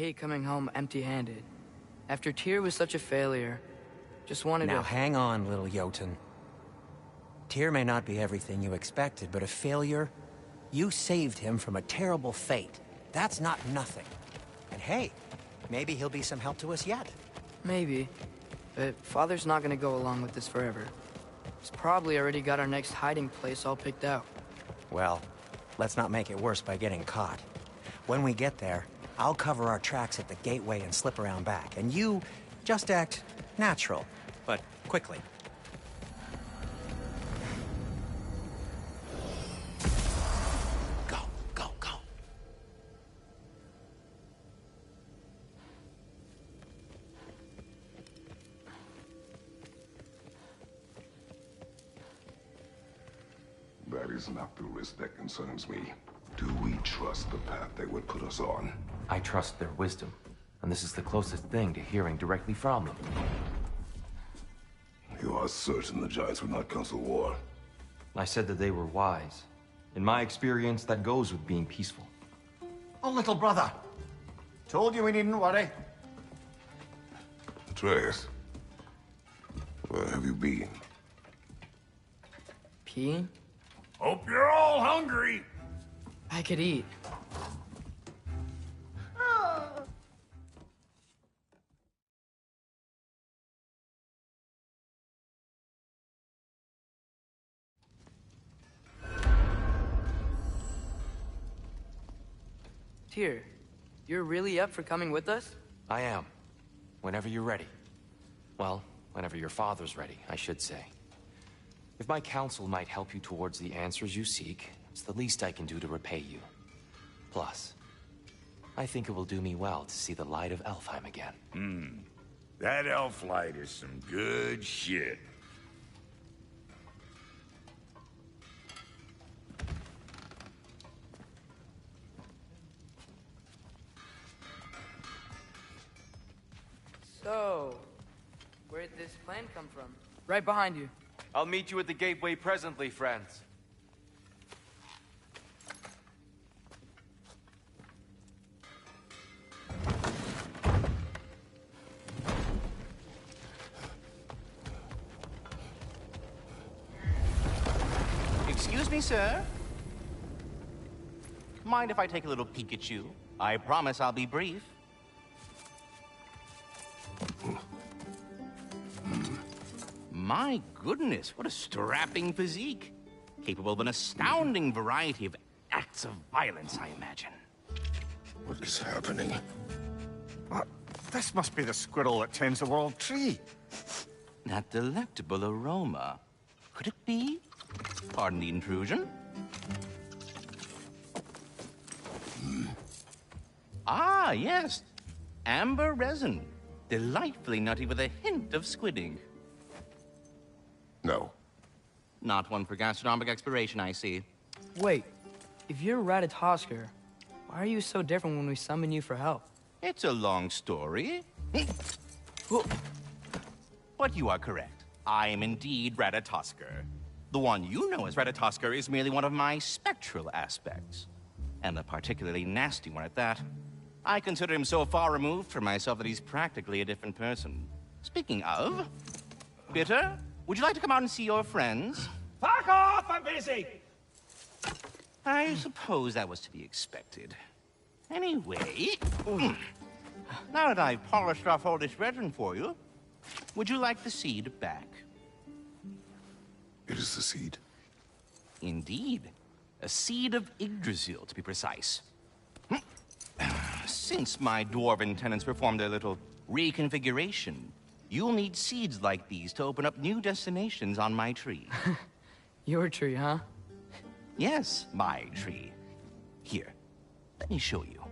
hate coming home empty-handed. After Tyr was such a failure, just wanted to... Now hang on, little Jotun. Tyr may not be everything you expected, but a failure? You saved him from a terrible fate. That's not nothing. And hey, maybe he'll be some help to us yet. Maybe. But Father's not gonna go along with this forever. He's probably already got our next hiding place all picked out. Well, let's not make it worse by getting caught. When we get there, I'll cover our tracks at the gateway and slip around back. And you just act natural, but quickly. Go, go, go. That is not the risk that concerns me. Do we trust the path they would put us on? I trust their wisdom, and this is the closest thing to hearing directly from them. You are certain the Giants would not counsel war? I said that they were wise. In my experience, that goes with being peaceful. Oh, little brother. Told you we needn't worry. Atreus, where have you been? Peeing? Hope you're all hungry. I could eat. Tyr, you're really up for coming with us? I am. Whenever you're ready. Well, whenever your father's ready, I should say. If my counsel might help you towards the answers you seek, it's the least I can do to repay you. Plus, I think it will do me well to see the light of Elfheim again. That elf light is some good shit. So, where'd this plan come from? Right behind you. I'll meet you at the gateway presently, friends. Excuse me, sir. Mind if I take a little peek at you? I promise I'll be brief. My goodness, what a strapping physique. Capable of an astounding variety of acts of violence, I imagine. What is happening? This must be the squirrel that tends the world tree. That delectable aroma. Could it be? Pardon the intrusion. Ah, yes. Amber resin. Delightfully nutty with a hint of squidding. No. Not one for gastronomic exploration, I see. Wait, if you're Ratatoskr, why are you so different when we summon you for help? It's a long story. But you are correct. I am indeed Ratatoskr. The one you know as Ratatoskr is merely one of my spectral aspects. And a particularly nasty one at that. I consider him so far removed from myself that he's practically a different person. Speaking of... Bitter, would you like to come out and see your friends? Fuck off! I'm busy! I suppose that was to be expected. Anyway... Now that I've polished off all this resin for you, would you like the seed back? It is the seed. Indeed. A seed of Yggdrasil, to be precise. Since my dwarven tenants performed their little reconfiguration, you'll need seeds like these to open up new destinations on my tree. Your tree, huh? Yes, my tree. Here, let me show you.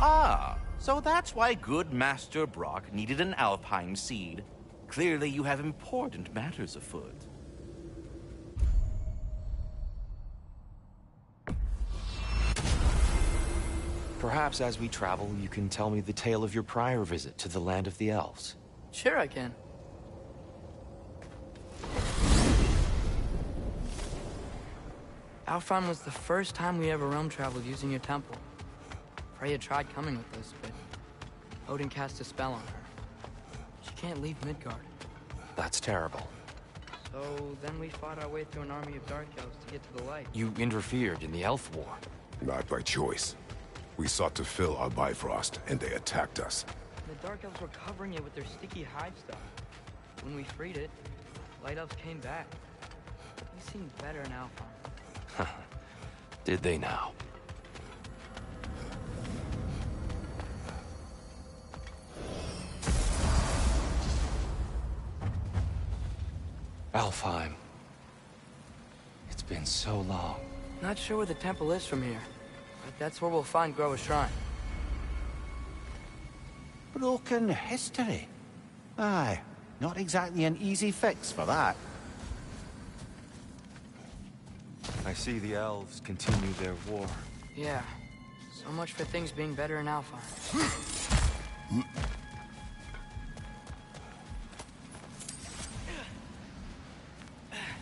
Ah, so that's why good Master Brock needed an Alfheim seed. Clearly you have important matters afoot. Perhaps as we travel, you can tell me the tale of your prior visit to the land of the elves. Sure I can. Alfheim was the first time we ever realm traveled using your temple. Freya tried coming with us, but Odin cast a spell on her. She can't leave Midgard. That's terrible. So then we fought our way through an army of dark elves to get to the light. You interfered in the Elf War. Not by choice. We sought to fill our Bifrost, and they attacked us. The dark elves were covering it with their sticky hive stuff. When we freed it, light elves came back. They seemed better in Alfheim. Did they now? Alfheim. It's been so long. Not sure where the temple is from here, but that's where we'll find Groa's shrine. Broken history. Aye, not exactly an easy fix for that. I see the elves continue their war. Yeah, so much for things being better in Alfheim.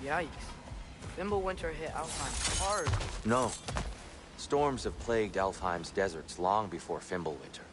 Yikes. Fimbulwinter hit Alfheim hard. No. Storms have plagued Alfheim's deserts long before Fimbulwinter.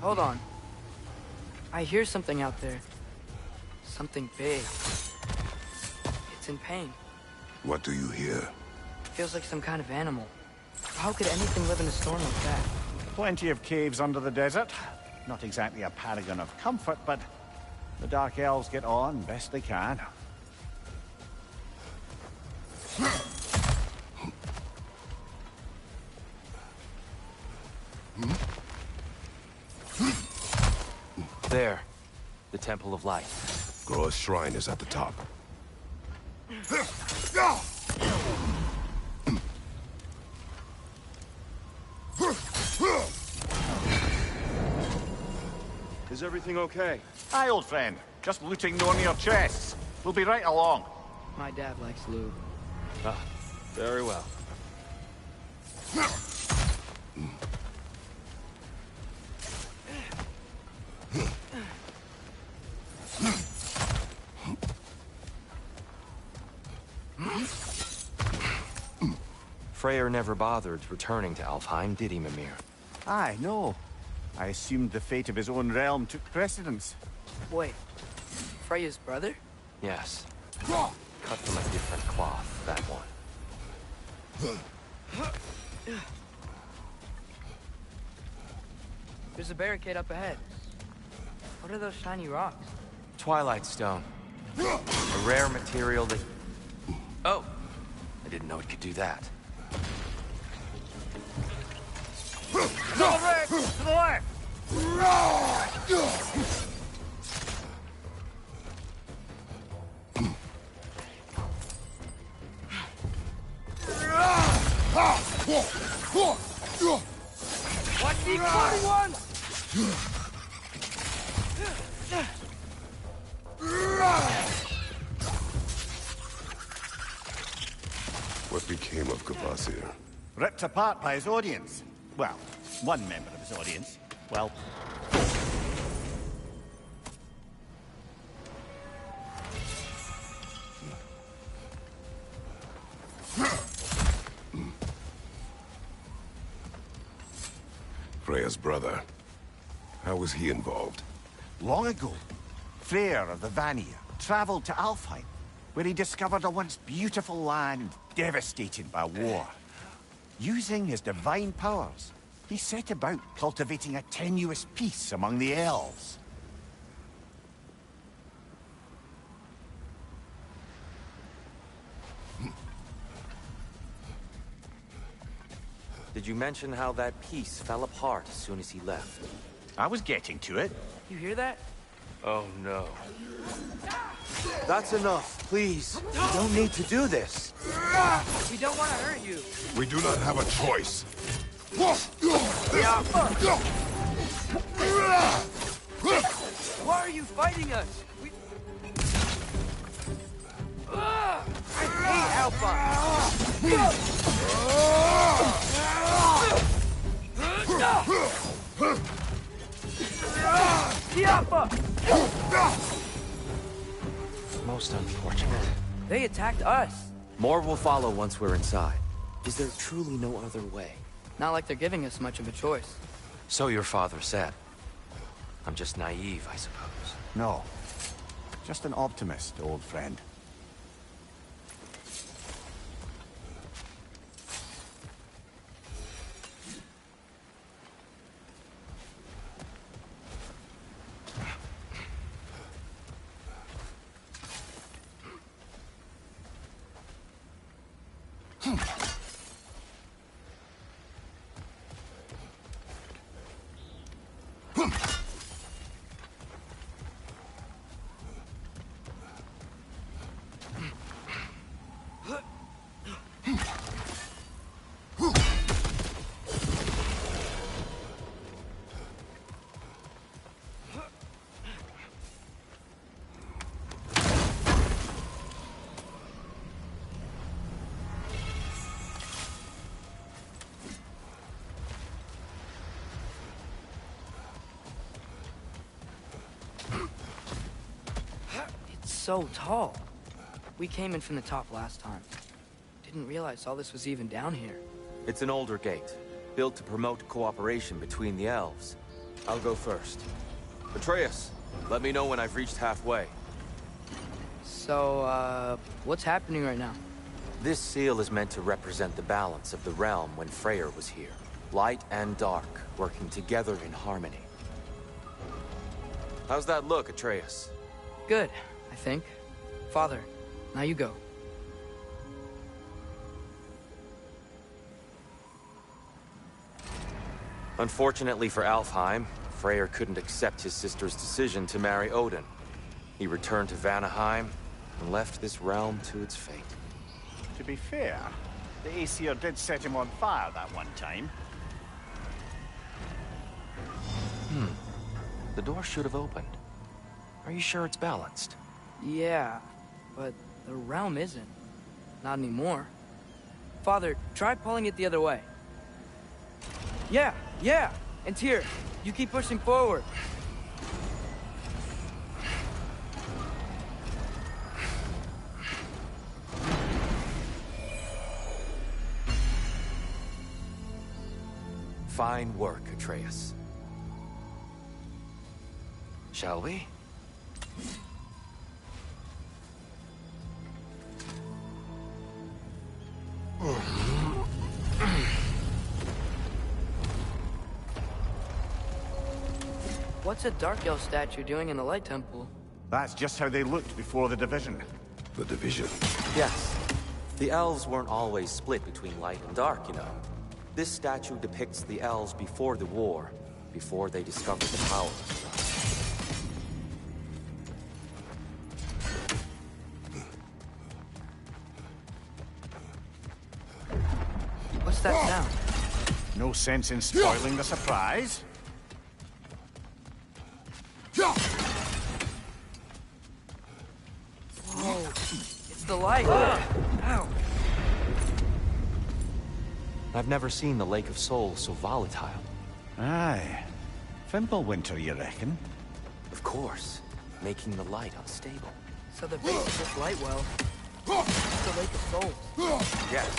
Hold on. I hear something out there. Something big. It's in pain. What do you hear? Feels like some kind of animal. How could anything live in a storm like that? Plenty of caves under the desert. Not exactly a paragon of comfort, but the Dark Elves get on best they can. There. The Temple of Light. Groa's shrine is at the top. Is everything okay? Aye, old friend. Just looting one of your chests. We'll be right along. My dad likes lube. Ah, very well. Freyr never bothered returning to Alfheim, did he, Mimir? Aye, no. I assumed the fate of his own realm took precedence. Wait. Freya's brother? Yes. Cut from a different cloth, that one. There's a barricade up ahead. What are those shiny rocks? Twilight Stone. A rare material that... Oh! I didn't know it could do that. To the left! To the left! Watch the exploding ones! What became of Kvasir? Ripped apart by his audience. Well, one member of his audience. Well... Freya's brother. How was he involved? Long ago, Freyr of the Vanir traveled to Alfheim, where he discovered a once beautiful land devastated by war. Using his divine powers, he set about cultivating a tenuous peace among the elves. Did you mention how that piece fell apart as soon as he left? I was getting to it. You hear that? Oh no. That's enough, please. You don't need to do this. We don't want to hurt you. We do not have a choice. Why are you fighting us? I hate Alpha! Most unfortunate. They attacked us. More will follow once we're inside. Is there truly no other way? Not like they're giving us much of a choice. So your father said. I'm just naive, I suppose. No. Just an optimist, old friend. So tall. We came in from the top last time. Didn't realize all this was even down here. It's an older gate, built to promote cooperation between the elves. I'll go first. Atreus, let me know when I've reached halfway. So, what's happening right now? This seal is meant to represent the balance of the realm when Freyr was here. Light and dark, working together in harmony. How's that look, Atreus? Good, I think. Father, now you go. Unfortunately for Alfheim, Freyr couldn't accept his sister's decision to marry Odin. He returned to Vanaheim and left this realm to its fate. To be fair, the Aesir did set him on fire that one time. The door should have opened. Are you sure it's balanced? Yeah, but the realm isn't. Not anymore. Father, try pulling it the other way. Yeah! And Tyr, you keep pushing forward. Fine work, Atreus. Shall we? What's a Dark Elf statue doing in the Light Temple? That's just how they looked before the division. The division. Yes. The elves weren't always split between light and dark, you know. This statue depicts the elves before the war, before they discovered the power of the dark. What's that sound? No sense in spoiling the surprise. Whoa, it's the light. Ow. I've never seen the Lake of Souls so volatile. Aye. Fimbulwinter, you reckon? Of course, making the light unstable. So the base of this light well, it's the Lake of Souls. Yes.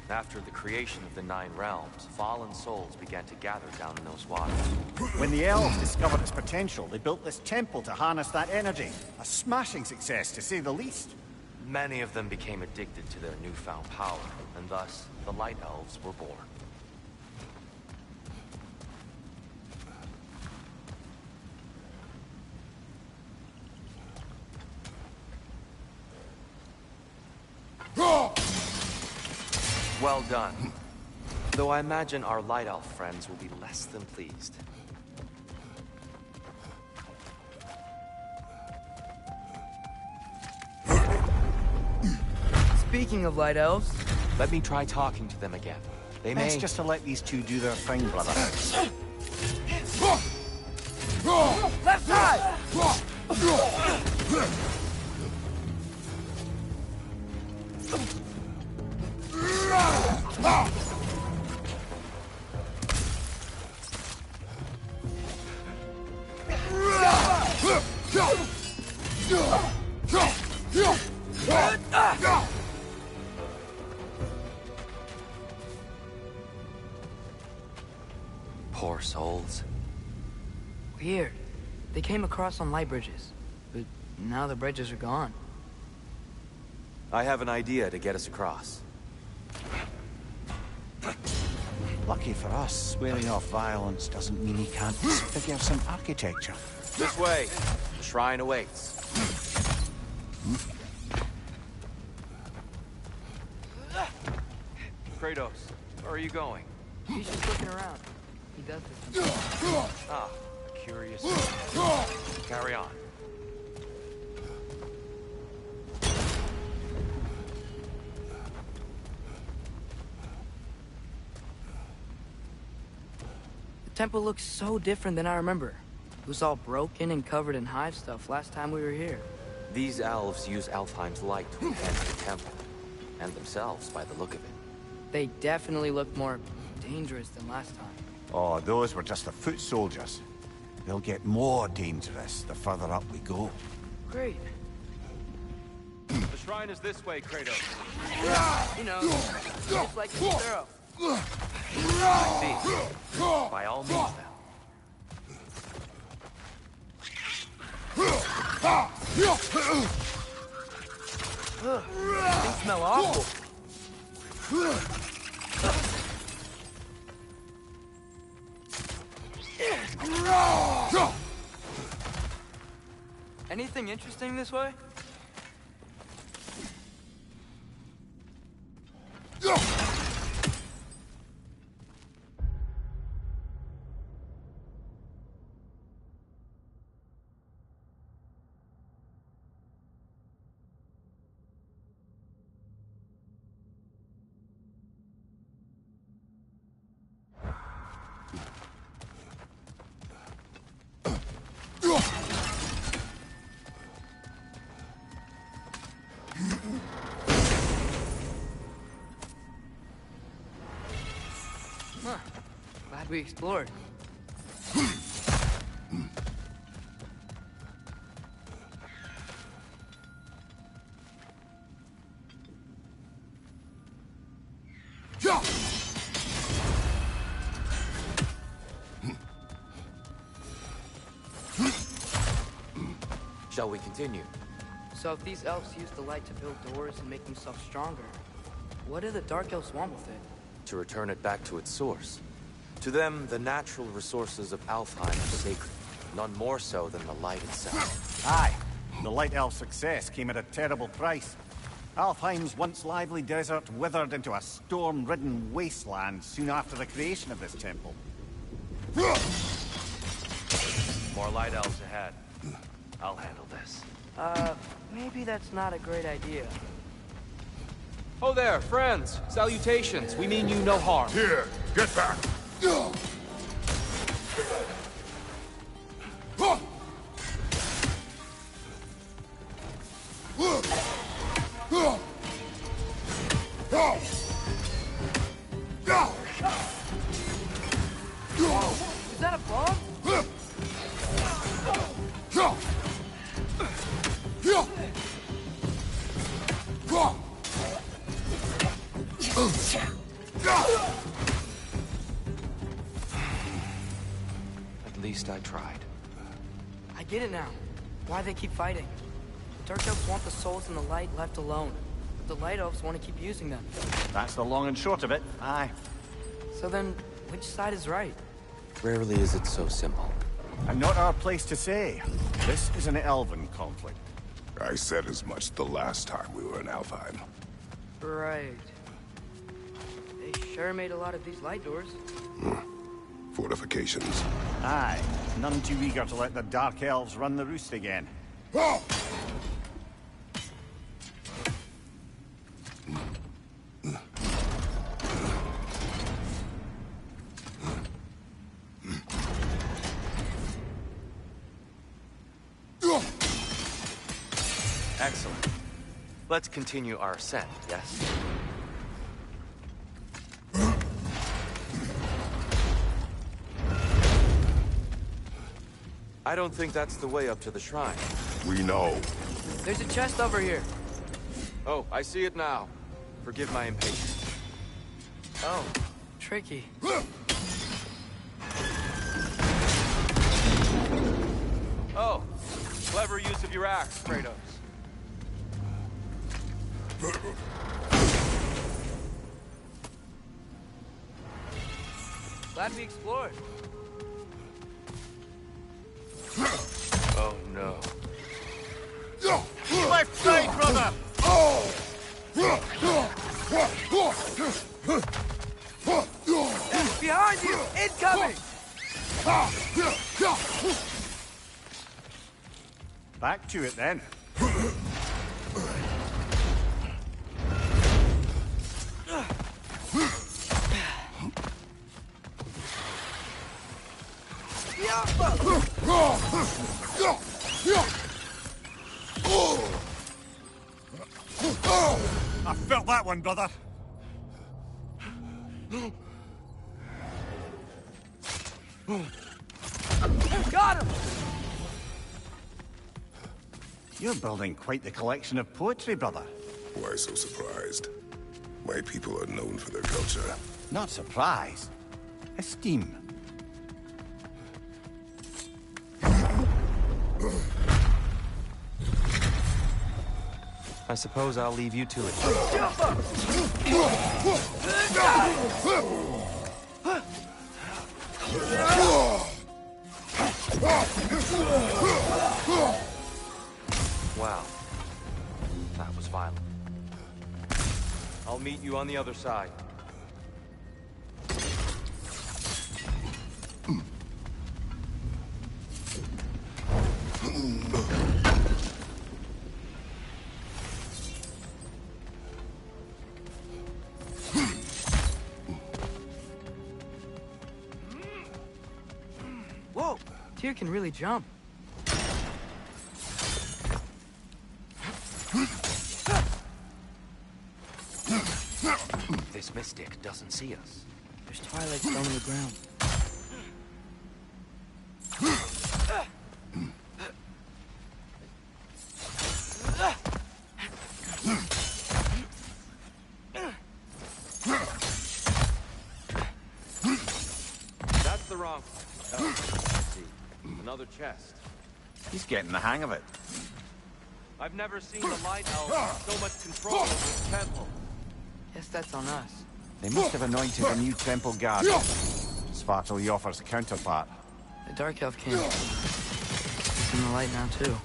After the creation of the Nine Realms, fallen souls began to gather down in those waters. When the elves discovered its potential, they built this temple to harness that energy. A smashing success, to say the least. Many of them became addicted to their newfound power, and thus, the Light Elves were born. Well done. Though I imagine our Light Elf friends will be less than pleased. Speaking of Light Elves, Let me try talking to them again. They may... Best just to let these two do their thing, brother. left side! Poor souls. Weird. They came across on light bridges, but now the bridges are gone. I have an idea to get us across. Lucky for us, swearing off violence doesn't mean he can't figure some architecture. This way. The shrine awaits. Kratos, where are you going? He's just looking around. He does this sometimes. Ah, a curious... Carry on. The temple looks so different than I remember. It was all broken and covered in hive stuff last time we were here. These elves use Alfheim's light to enhance the temple. And themselves, by the look of it. They definitely look more dangerous than last time. Oh, those were just the foot soldiers. They'll get more dangerous the further up we go. Great. The shrine is this way, Kratos. You know, just like the Pharaoh. I see. By all means, then. Things smell awful. Anything interesting this way? Huh. Glad we explored. Shall we continue? So if these elves use the light to build doors and make themselves stronger, what do the Dark Elves want with it? To return it back to its source. To them, the natural resources of Alfheim are sacred, none more so than the light itself. Aye. The Light Elf's success came at a terrible price. Alfheim's once lively desert withered into a storm-ridden wasteland soon after the creation of this temple. More Light Elves ahead. I'll handle this. Maybe that's not a great idea. Oh there, friends! Salutations! We mean you no harm. Here, get back! Is that a bomb? At least I tried. I get it now. Why they keep fighting. The Dark Elves want the souls in the light left alone. But the Light Elves want to keep using them. That's the long and short of it. Aye. So then, which side is right? Rarely is it so simple. And not our place to say. This is an elven conflict. I said as much the last time we were in Alfheim. Right. They sure made a lot of these light doors. Fortifications. Aye. None too eager to let the Dark Elves run the roost again. Excellent. Let's continue our ascent, yes? I don't think that's the way up to the shrine. We know. There's a chest over here. Oh, I see it now. Forgive my impatience. Oh, tricky. Oh, clever use of your axe, Kratos. Glad we explored. Oh no. Left side, brother! Behind you! Incoming! Back to it then. I felt that one, brother. Got him! You're building quite the collection of poetry, brother. Why so surprised? My people are known for their culture. Not surprised. Esteem. I suppose I'll leave you to it. Wow. That was violent. I'll meet you on the other side. Whoa! Tyr can really jump. This mystic doesn't see us. There's twilight stone on the ground. That's the wrong... Oh, I see. Another chest. He's getting the hang of it. I've never seen the Light Elves with so much control over this temple. Guess that's on us. They must have anointed a new temple guardian. Svartal Jofr's counterpart. The Dark Elf King. He's in the light now, too.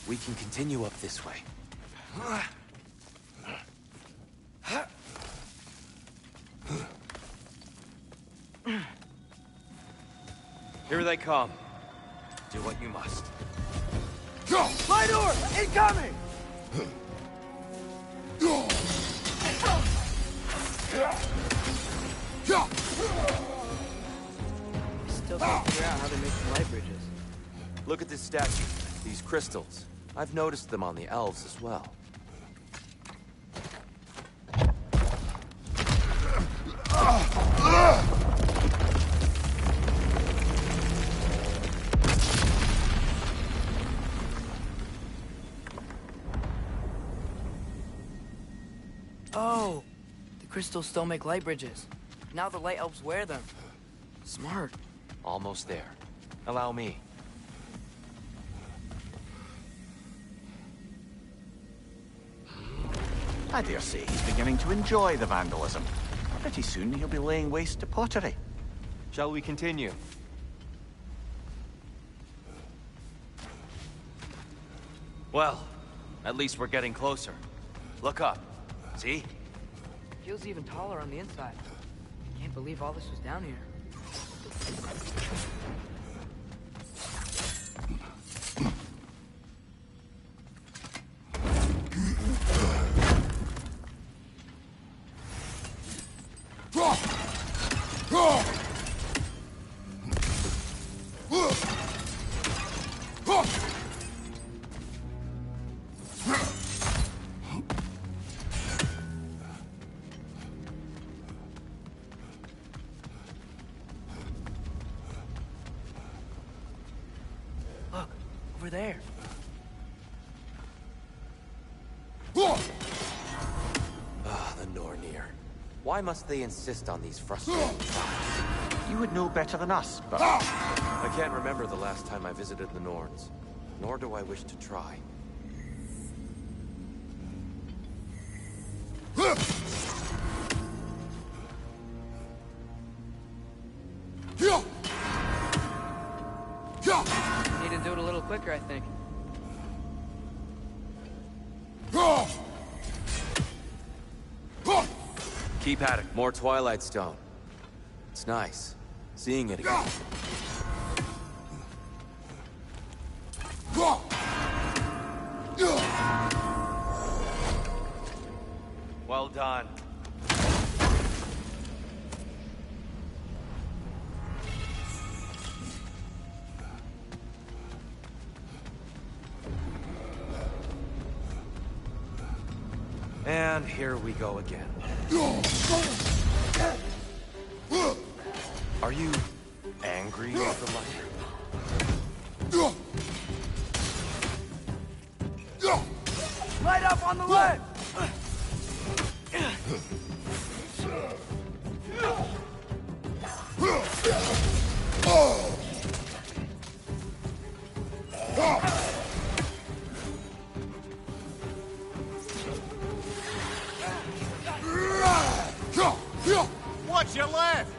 We can continue up this way. Here they come. Do what you must. My door! Incoming! I still can't figure out how they make the light bridges. Look at this statue. These crystals. I've noticed them on the elves as well. Oh! The crystals still make light bridges. Now the light elves wear them. Smart. Almost there. Allow me. I dare say he's beginning to enjoy the vandalism. Pretty soon he'll be laying waste to pottery. Shall we continue? Well, at least we're getting closer. Look up. See? Feels even taller on the inside. Can't believe all this was down here. Look, over there. Ah, the Nornir. Why must they insist on these frustrating trials? You would know better than us, but... I can't remember the last time I visited the Norns, nor do I wish to try. Need to do it a little quicker, I think. Keep at it. More Twilight Stone. It's nice, seeing it again. Well done. And here we go again. Are you angry with the light? Light up on the left! Watch your left!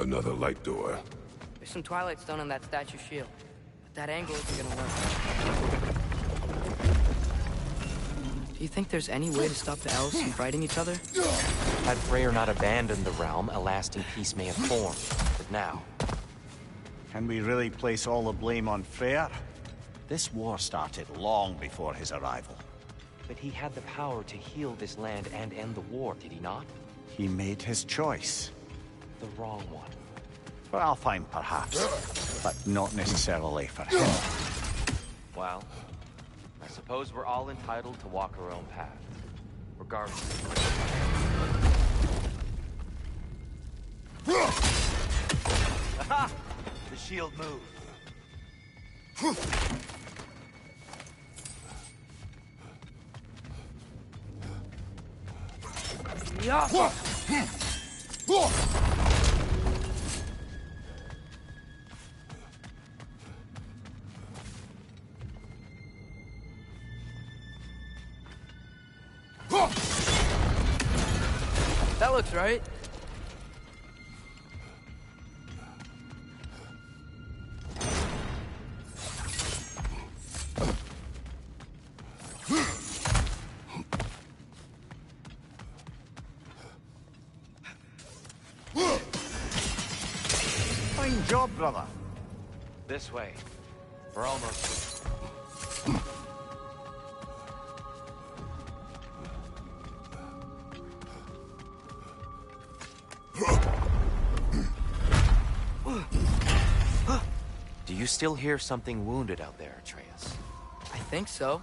Another light door. There's some Twilight Stone on that statue shield, but that angle isn't gonna work. Do you think there's any way to stop the elves from fighting each other? Had Freyr not abandoned the realm, a lasting peace may have formed. But now... Can we really place all the blame on Freyr? This war started long before his arrival. But he had the power to heal this land and end the war, did he not? He made his choice. The wrong one. For Alfheim, perhaps, but not necessarily for him. Well, I suppose we're all entitled to walk our own path, regardless. Aha! The shield moved. Yeah. That looks right. Fine job, brother. This way. We're almost... Do you still hear something wounded out there, Atreus? I think so.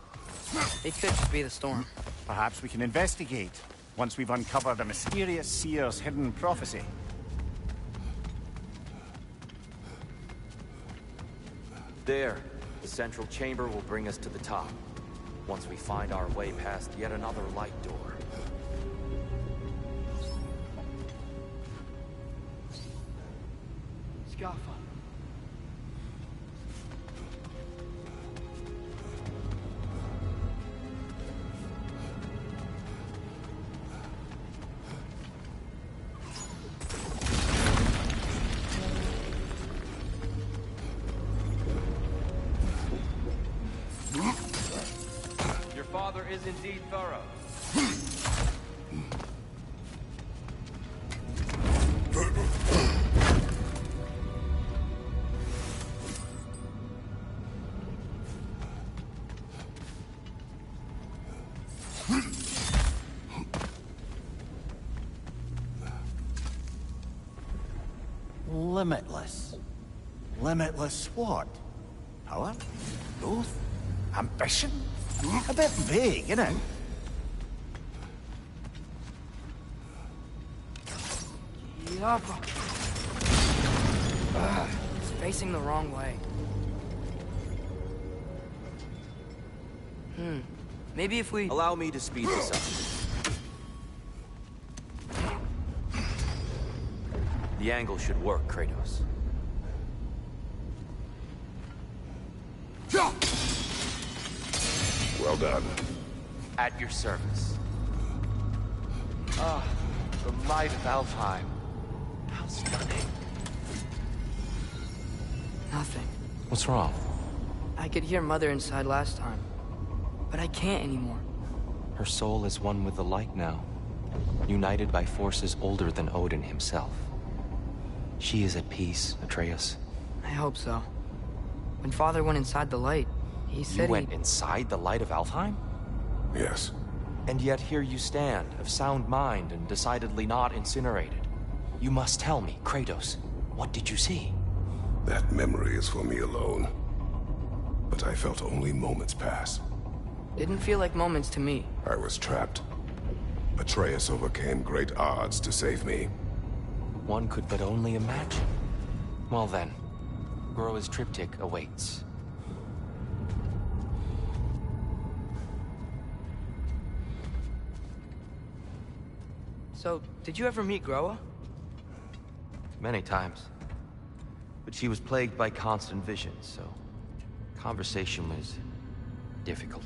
It could just be the storm. Perhaps we can investigate, once we've uncovered a mysterious seer's hidden prophecy. There. The central chamber will bring us to the top. Once we find our way past yet another light door. Scaffold. Your father is indeed thorough. Limitless. Limitless what? Power? Growth? Ambition? A bit vague, isn't it? Yeah. It's facing the wrong way. Maybe if we... Allow me to speed this up. The angle should work, Kratos. Well done. At your service. Ah, the light of Alfheim. How stunning. Nothing. What's wrong? I could hear Mother inside last time, but I can't anymore. Her soul is one with the light now, united by forces older than Odin himself. She is at peace, Atreus. I hope so. When Father went inside the light, he said You went inside the light of Alfheim? Yes. And yet here you stand, of sound mind and decidedly not incinerated. You must tell me, Kratos, what did you see? That memory is for me alone. But I felt only moments pass. Didn't feel like moments to me. I was trapped. Atreus overcame great odds to save me. One could but only imagine. Well then, Groa's triptych awaits. So, did you ever meet Groa? Many times. But she was plagued by constant visions, so conversation was difficult.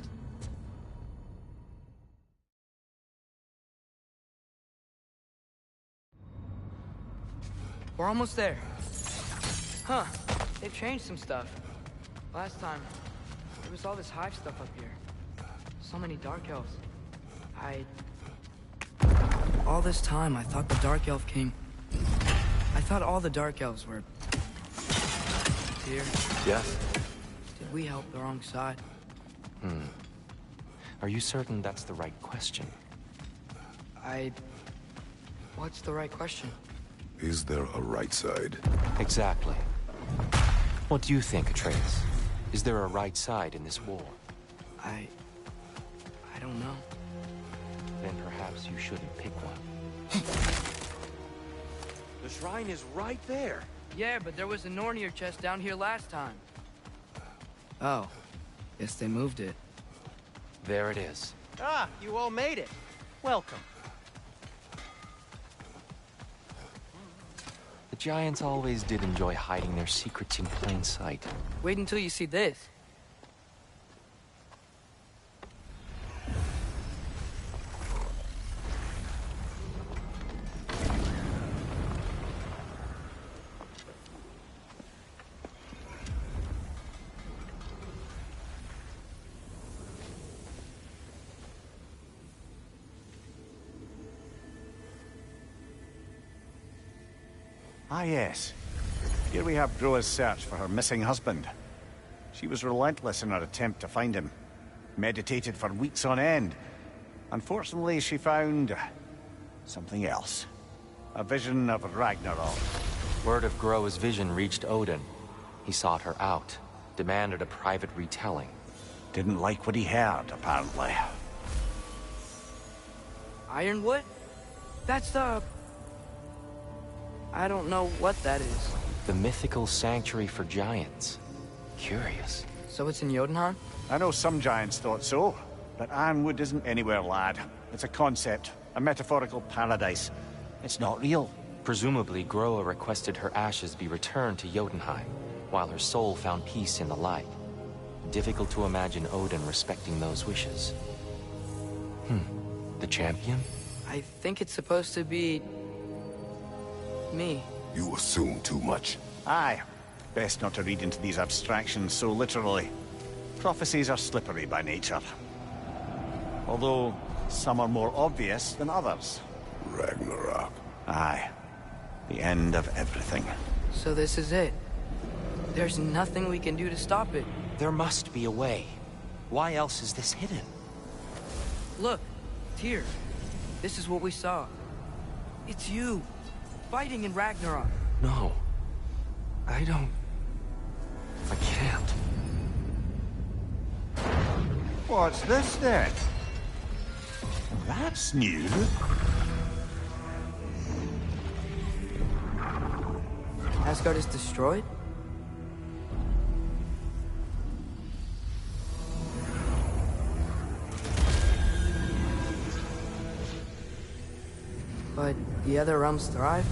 We're almost there. Huh. They've changed some stuff. Last time, there was all this hive stuff up here. So many Dark Elves. All this time, I thought the Dark Elf King... I thought all the Dark Elves were... here. Yes? Did we help the wrong side? Are you certain that's the right question? What's the right question? Is there a right side? Exactly. What do you think, Atreus? Is there a right side in this war? I don't know. Then perhaps you shouldn't pick one. The shrine is right there. Yeah, but there was a Nornir chest down here last time. Oh. Guess they moved it. There it is. Ah, you all made it. Welcome. The giants always did enjoy hiding their secrets in plain sight. Wait until you see this. Ah, yes. Here we have Groa's search for her missing husband. She was relentless in her attempt to find him. Meditated for weeks on end. Unfortunately, she found... something else. A vision of Ragnarok. Word of Groa's vision reached Odin. He sought her out, demanded a private retelling. Didn't like what he heard, apparently. Ironwood? That's the... I don't know what that is. The mythical sanctuary for giants. Curious. So it's in Jotunheim? I know some giants thought so, but Ironwood isn't anywhere, lad. It's a concept, a metaphorical paradise. It's not real. Presumably, Groa requested her ashes be returned to Jotunheim, while her soul found peace in the light. Difficult to imagine Odin respecting those wishes. The champion? I think it's supposed to be... me. You assume too much. Aye. Best not to read into these abstractions so literally. Prophecies are slippery by nature. Although, some are more obvious than others. Ragnarok. Aye. The end of everything. So this is it. There's nothing we can do to stop it. There must be a way. Why else is this hidden? Look, Tyr. This is what we saw. It's you, fighting in Ragnarok. No. I can't. What's this then? That's new. Asgard is destroyed? But the other realms thrive?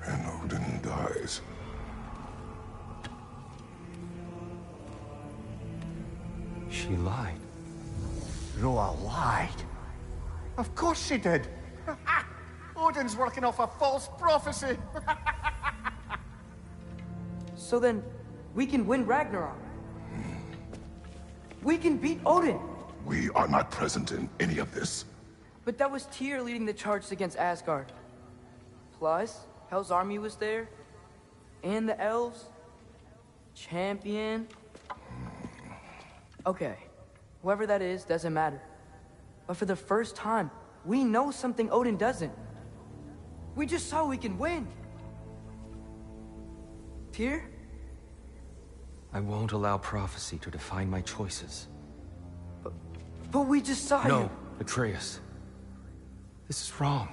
And Odin dies. She lied. Groa lied. Of course she did. Odin's working off a false prophecy. So then, we can win Ragnarok. We can beat Odin. We are not present in any of this. But that was Tyr leading the charge against Asgard. Plus, Hell's army was there. And the elves. Champion. Okay, whoever that is doesn't matter. But for the first time, we know something Odin doesn't. We just saw we can win. Tyr? I won't allow prophecy to define my choices. But we just saw you. No, Atreus. This is wrong.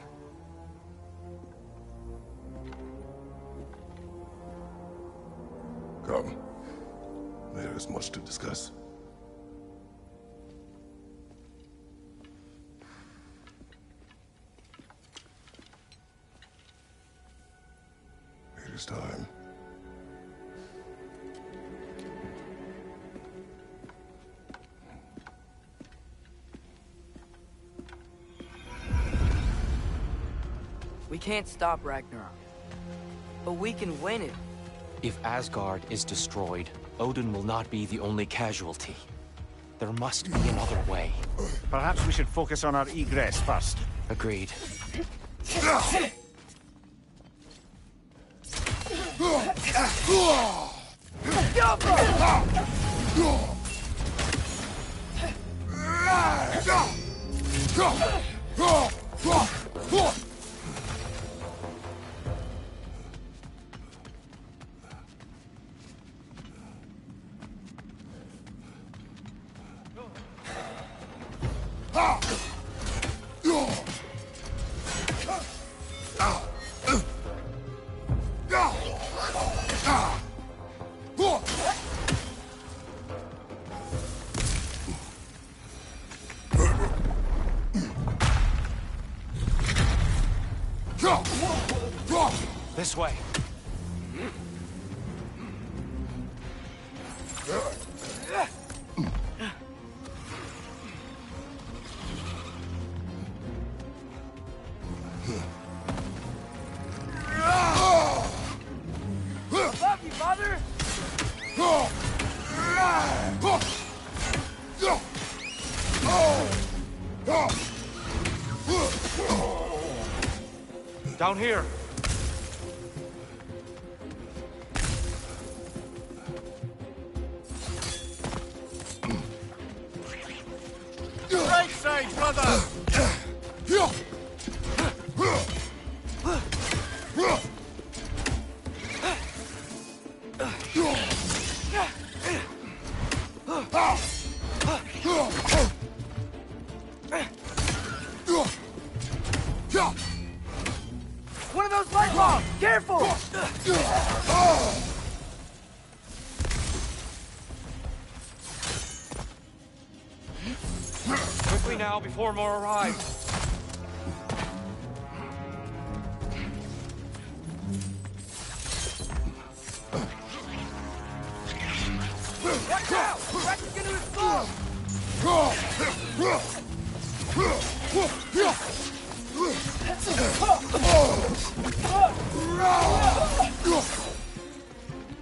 Come. There is much to discuss. It is time. We can't stop Ragnarok. But we can win it. If Asgard is destroyed, Odin will not be the only casualty. There must be another way. Perhaps we should focus on our egress first. Agreed. This way. Love you, Father! Down here. Right side, brother! One of those light bombs! Careful! Quickly now, before more arrive. Watch out! Rex is gonna explode!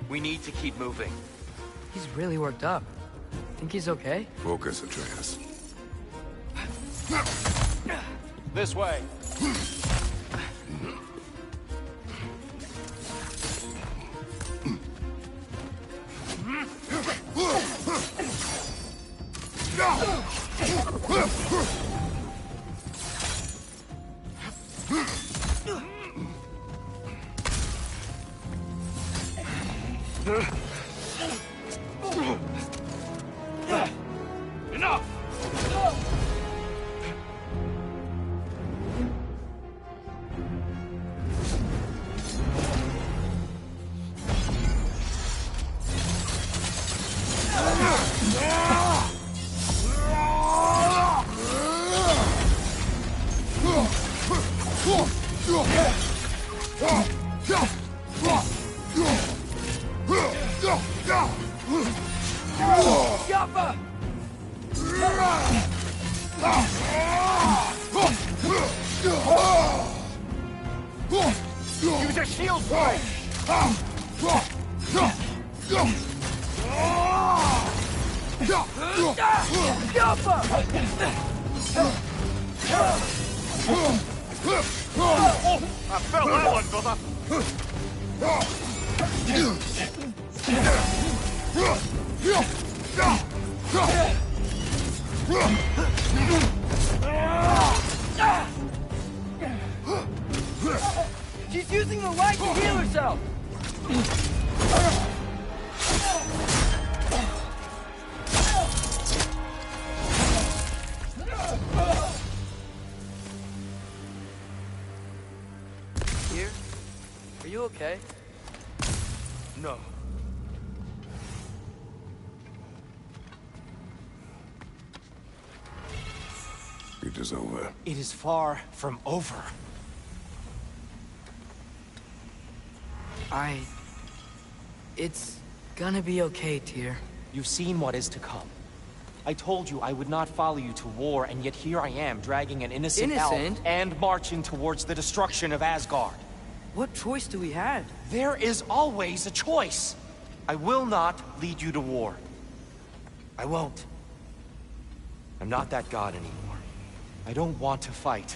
We need to keep moving. He's really worked up. Think he's okay? Focus, Atreus. This way. Enough! Jaffa! Use a shield break! I felt that one, brother. She's using the light to heal herself! Here? Are you okay? No. It is over. It is far from over. It's gonna be okay, Tyr. You've seen what is to come. I told you I would not follow you to war, and yet here I am, dragging an innocent elf and marching towards the destruction of Asgard. What choice do we have? There is always a choice. I will not lead you to war. I won't. I'm not that god anymore. I don't want to fight.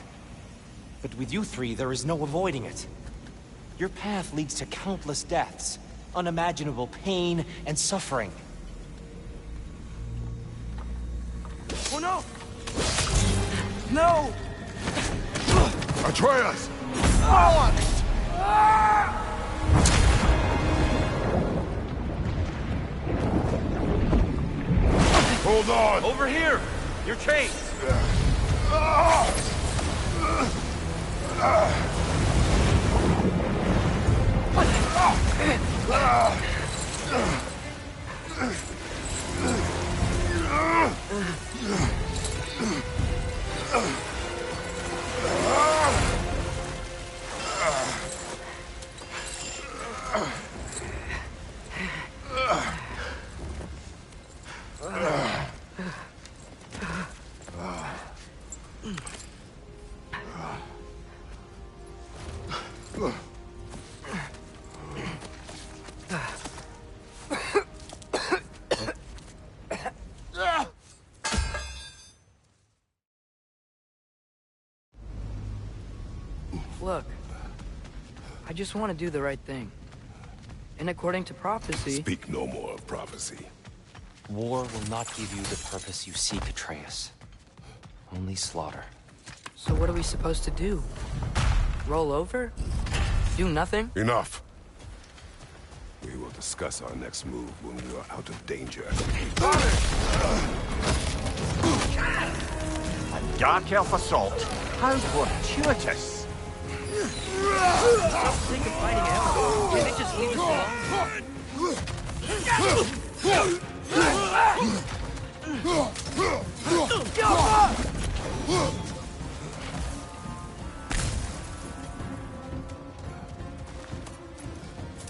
But with you three, there is no avoiding it. Your path leads to countless deaths, unimaginable pain and suffering. Oh no! No! Atreus! Hold on! Over here! Your chains! Look, I just want to do the right thing. And according to prophecy... Speak no more of prophecy. War will not give you the purpose you seek, Atreus. Only slaughter. So what are we supposed to do? Roll over? Do nothing? Enough! We will discuss our next move when we are out of danger. A dark elf assault? How fortuitous! Stop sick of fighting elves. Can they just leave us alone?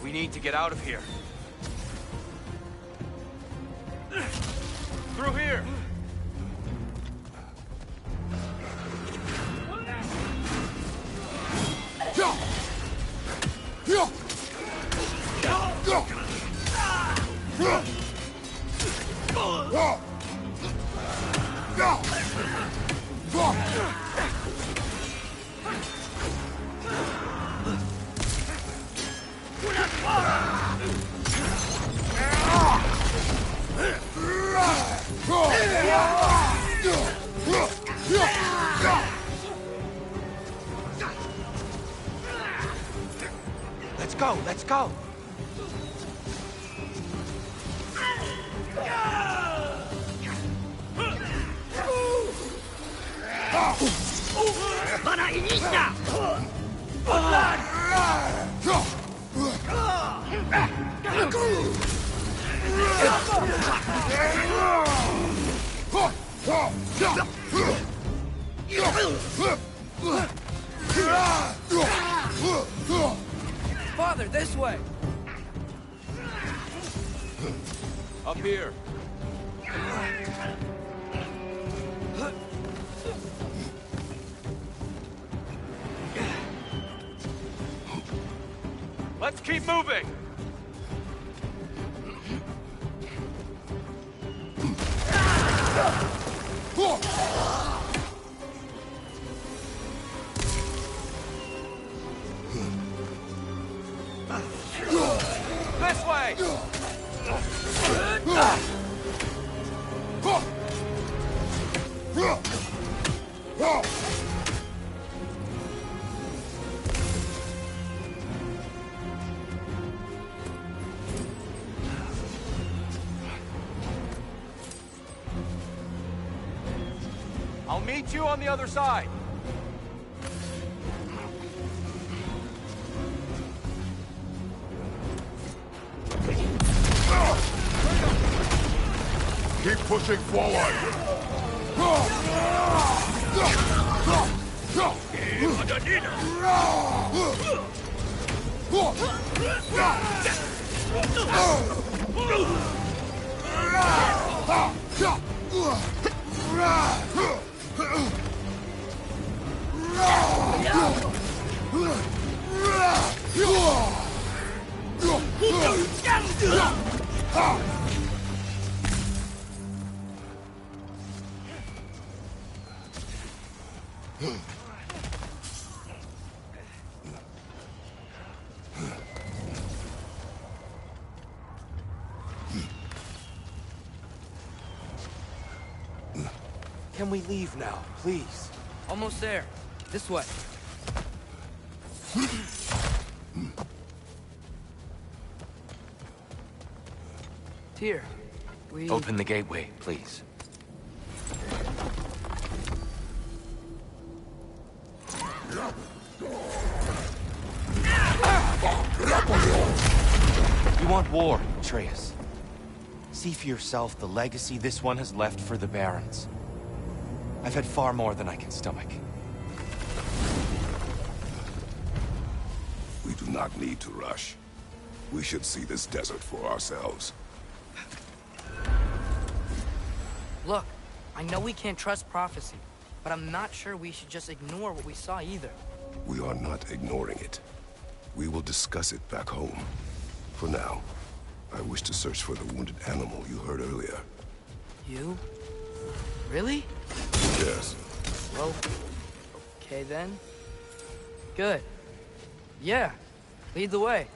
We need to get out of here. Through here! Let's go, let's go! Father, this way! Up here. Let's keep moving! way! I'll meet you on the other side. Keep pushing forward! Can we leave now, please? Almost there. This way. Tyr, we... Open the gateway, please. You want war, Atreus. See for yourself the legacy this one has left for the Barons. I've had far more than I can stomach. We do not need to rush. We should see this desert for ourselves. Look, I know we can't trust prophecy, but I'm not sure we should just ignore what we saw either. We are not ignoring it. We will discuss it back home. For now, I wish to search for the wounded animal you heard earlier. You? Really? Yes. Well, okay then. Good. Yeah, lead the way.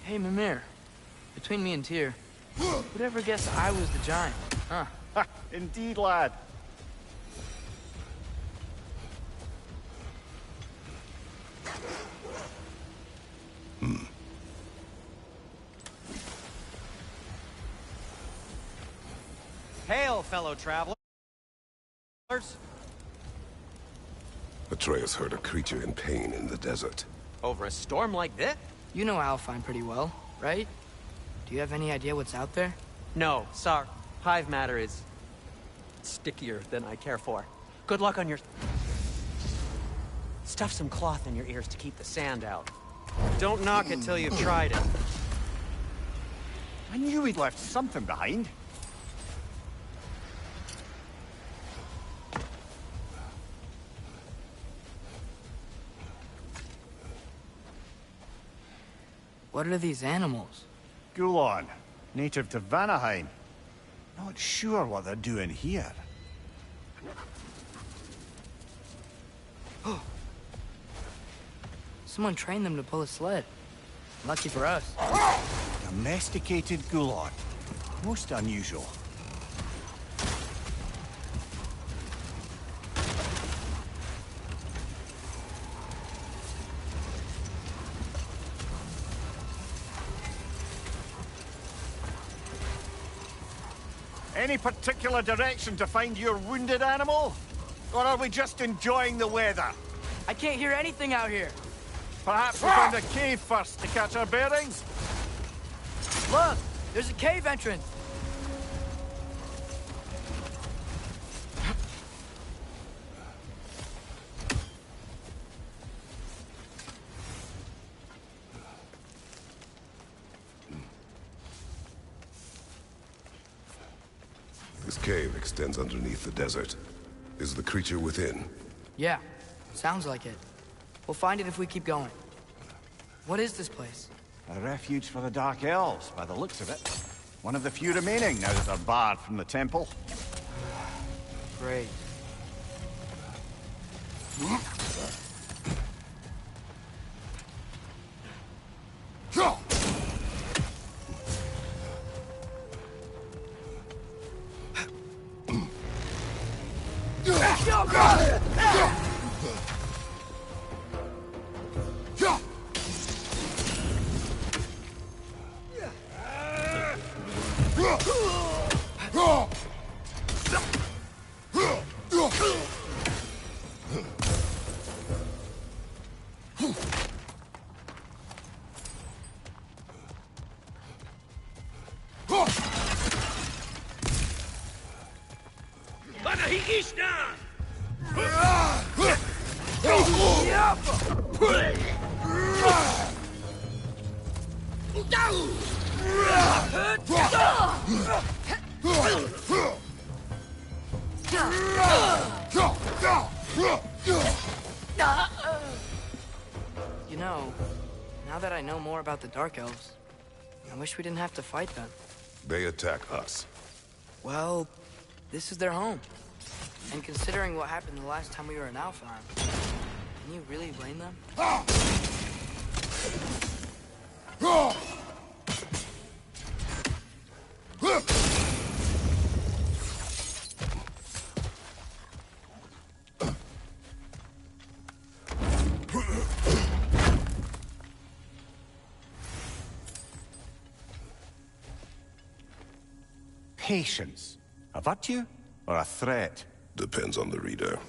Hey, Mimir. Between me and Tyr, who'd ever guess I was the giant? Huh? Indeed, lad. Hail, fellow travelers! Atreus heard a creature in pain in the desert. Over a storm like this? You know Alfheim pretty well, right? Do you have any idea what's out there? No, sorry. Hive matter is stickier than I care for. Good luck on your... Stuff some cloth in your ears to keep the sand out. Don't knock it till you've tried it. I knew we'd left something behind. What are these animals? Gulon, native to Vanaheim. Not sure what they're doing here. Someone trained them to pull a sled. Lucky for us. Domesticated Gulon. Most unusual. Any particular direction to find your wounded animal? Or are we just enjoying the weather? I can't hear anything out here. Perhaps we'll find a cave first to catch our bearings? Look, there's a cave entrance. This cave extends underneath the desert. Is the creature within? Yeah, sounds like it. We'll find it if we keep going. What is this place? A refuge for the Dark Elves, by the looks of it. One of the few remaining now that they're barred from the temple. Great. You know, now that I know more about the Dark Elves, I wish we didn't have to fight them. They attack us. Well, this is their home. And considering what happened the last time we were in Alfheim, can you really blame them? Patience. A virtue or a threat? Depends on the reader.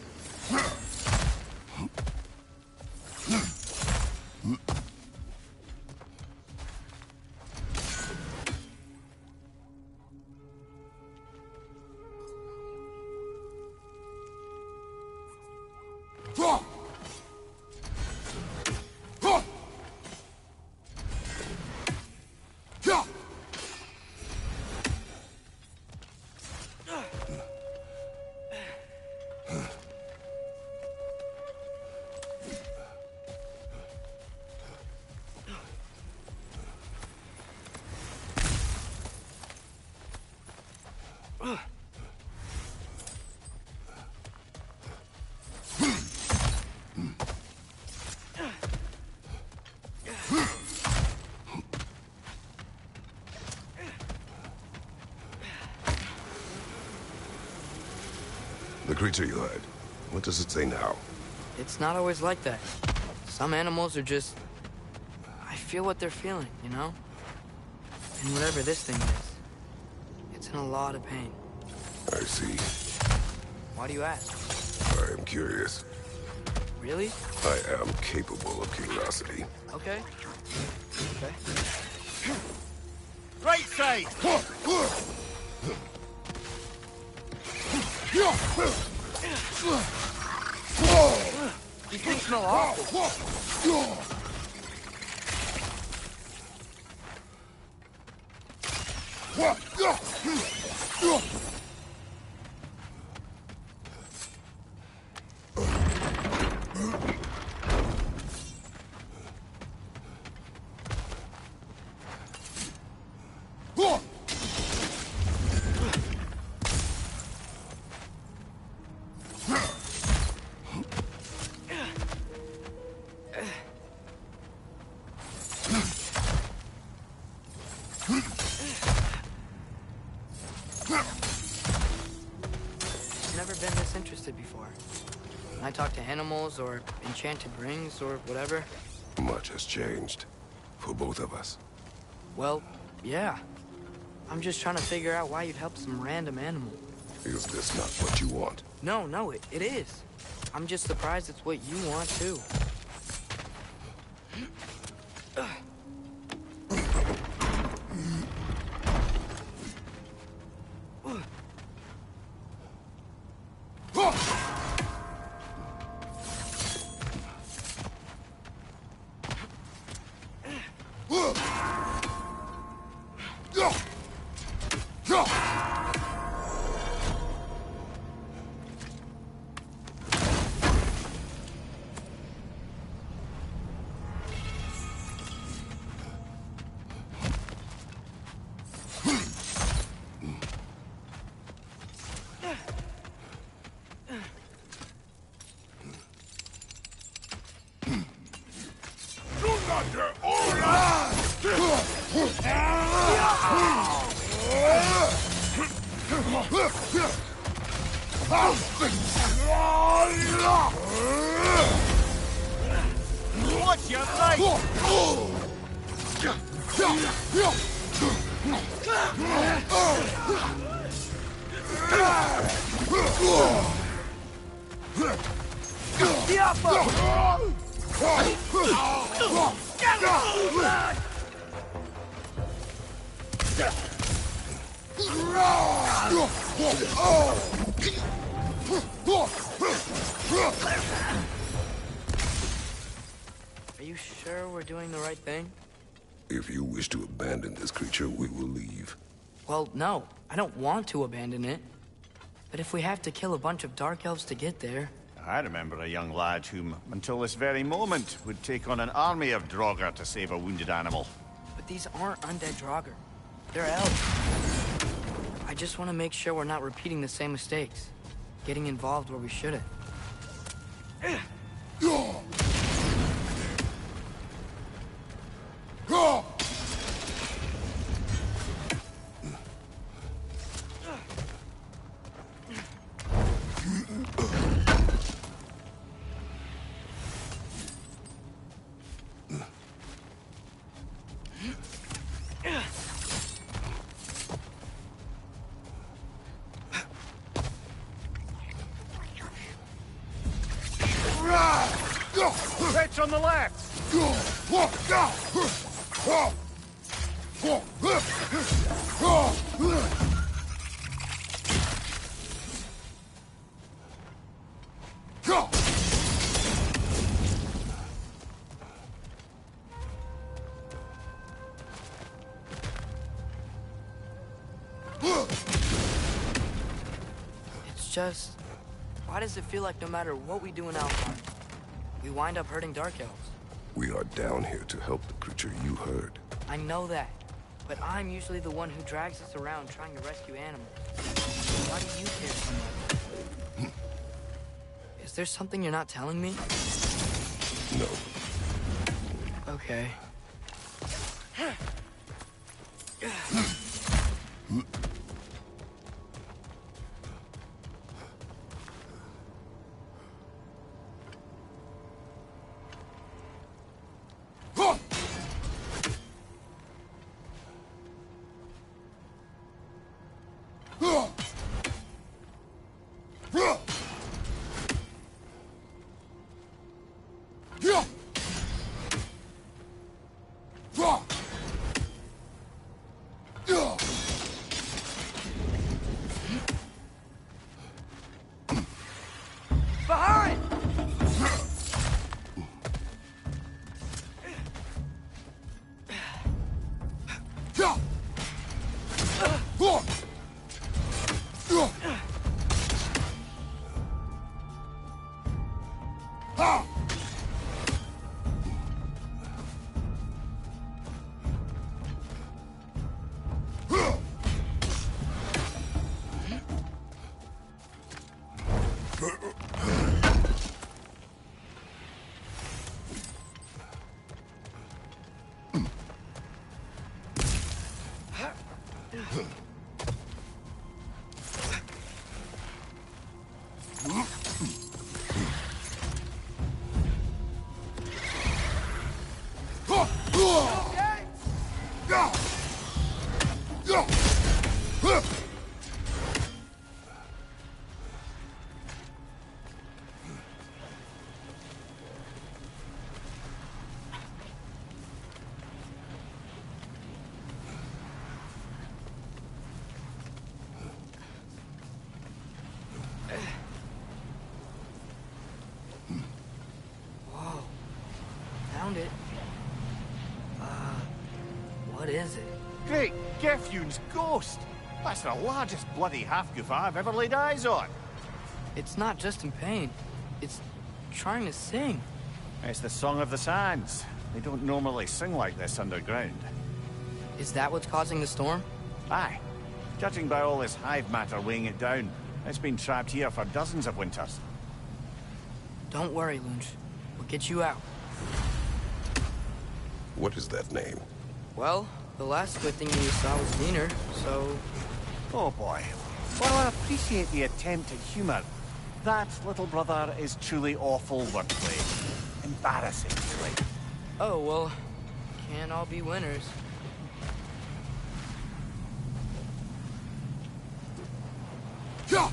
The creature you had, what does it say now? It's not always like that. Some animals are just... I feel what they're feeling, you know? And whatever this thing is, it's in a lot of pain. I see. Why do you ask? I am curious. Really? I am capable of curiosity. Okay. Okay. Right side! These things smell awful. Never been this interested before. When I talk to animals or enchanted rings or whatever. Much has changed. For both of us. Well, yeah. I'm just trying to figure out why you'd help some random animal. Is this not what you want? No, it is. I'm just surprised it's what you want, too. Watch your right! Are you sure we're doing the right thing? If you wish to abandon this creature, we will leave. Well, no. I don't want to abandon it. But if we have to kill a bunch of Dark Elves to get there... I remember a young lad whom, until this very moment, would take on an army of Draugr to save a wounded animal. But these aren't undead Draugr. They're elves. I just want to make sure we're not repeating the same mistakes. Getting involved where we shouldn't. Pitch on the left! It's just... Why does it feel like no matter what we do in Alpine, we wind up hurting Dark Elves? We are down here to help the creature you heard. I know that, but I'm usually the one who drags us around trying to rescue animals. Why do you care so much? Is there something you're not telling me? No. Okay. Found it. What is it? Great Gefyun's ghost! That's the largest bloody half-goof I've ever laid eyes on. It's not just in pain. It's trying to sing. It's the Song of the Sands. They don't normally sing like this underground. Is that what's causing the storm? Aye. Judging by all this hive matter weighing it down, it's been trapped here for dozens of winters. Don't worry, Lunch. We'll get you out. What is that name? Well, the last good thing you saw was Diener, so... Oh boy. While I appreciate the attempt at humour, that, little brother, is truly awful wordplay. Embarrassing, really. Oh, well, can't all be winners. Yeah!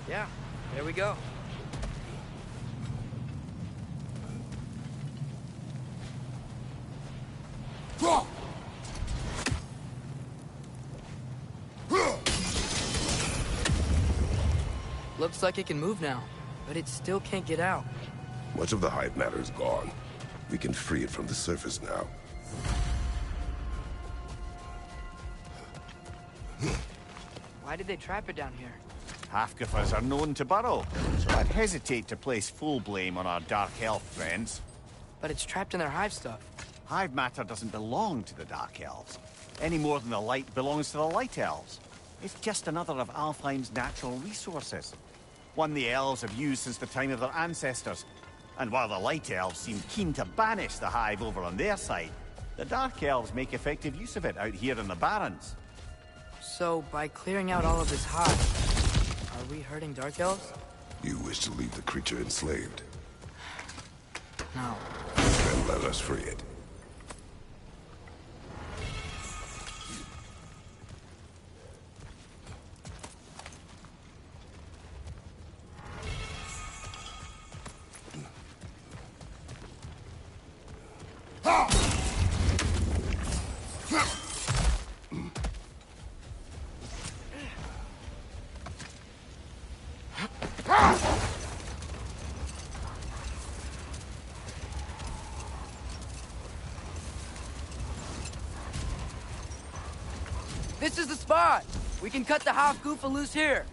Yeah, there we go. Looks like it can move now, but it still can't get out. Much of the hive matter is gone. We can free it from the surface now. Why did they trap it down here? Half-goofers are known to burrow, so I'd hesitate to place full blame on our Dark Elf friends. But it's trapped in their hive stuff. Hive matter doesn't belong to the Dark Elves, any more than the light belongs to the Light Elves. It's just another of Alfheim's natural resources. One the elves have used since the time of their ancestors. And while the Light Elves seem keen to banish the hive over on their side, the Dark Elves make effective use of it out here in the Barrens. So, by clearing out all of this hive, are we hurting Dark Elves? You wish to leave the creature enslaved? No. Then let us free it. This is the spot! We can cut the half-goofa loose here!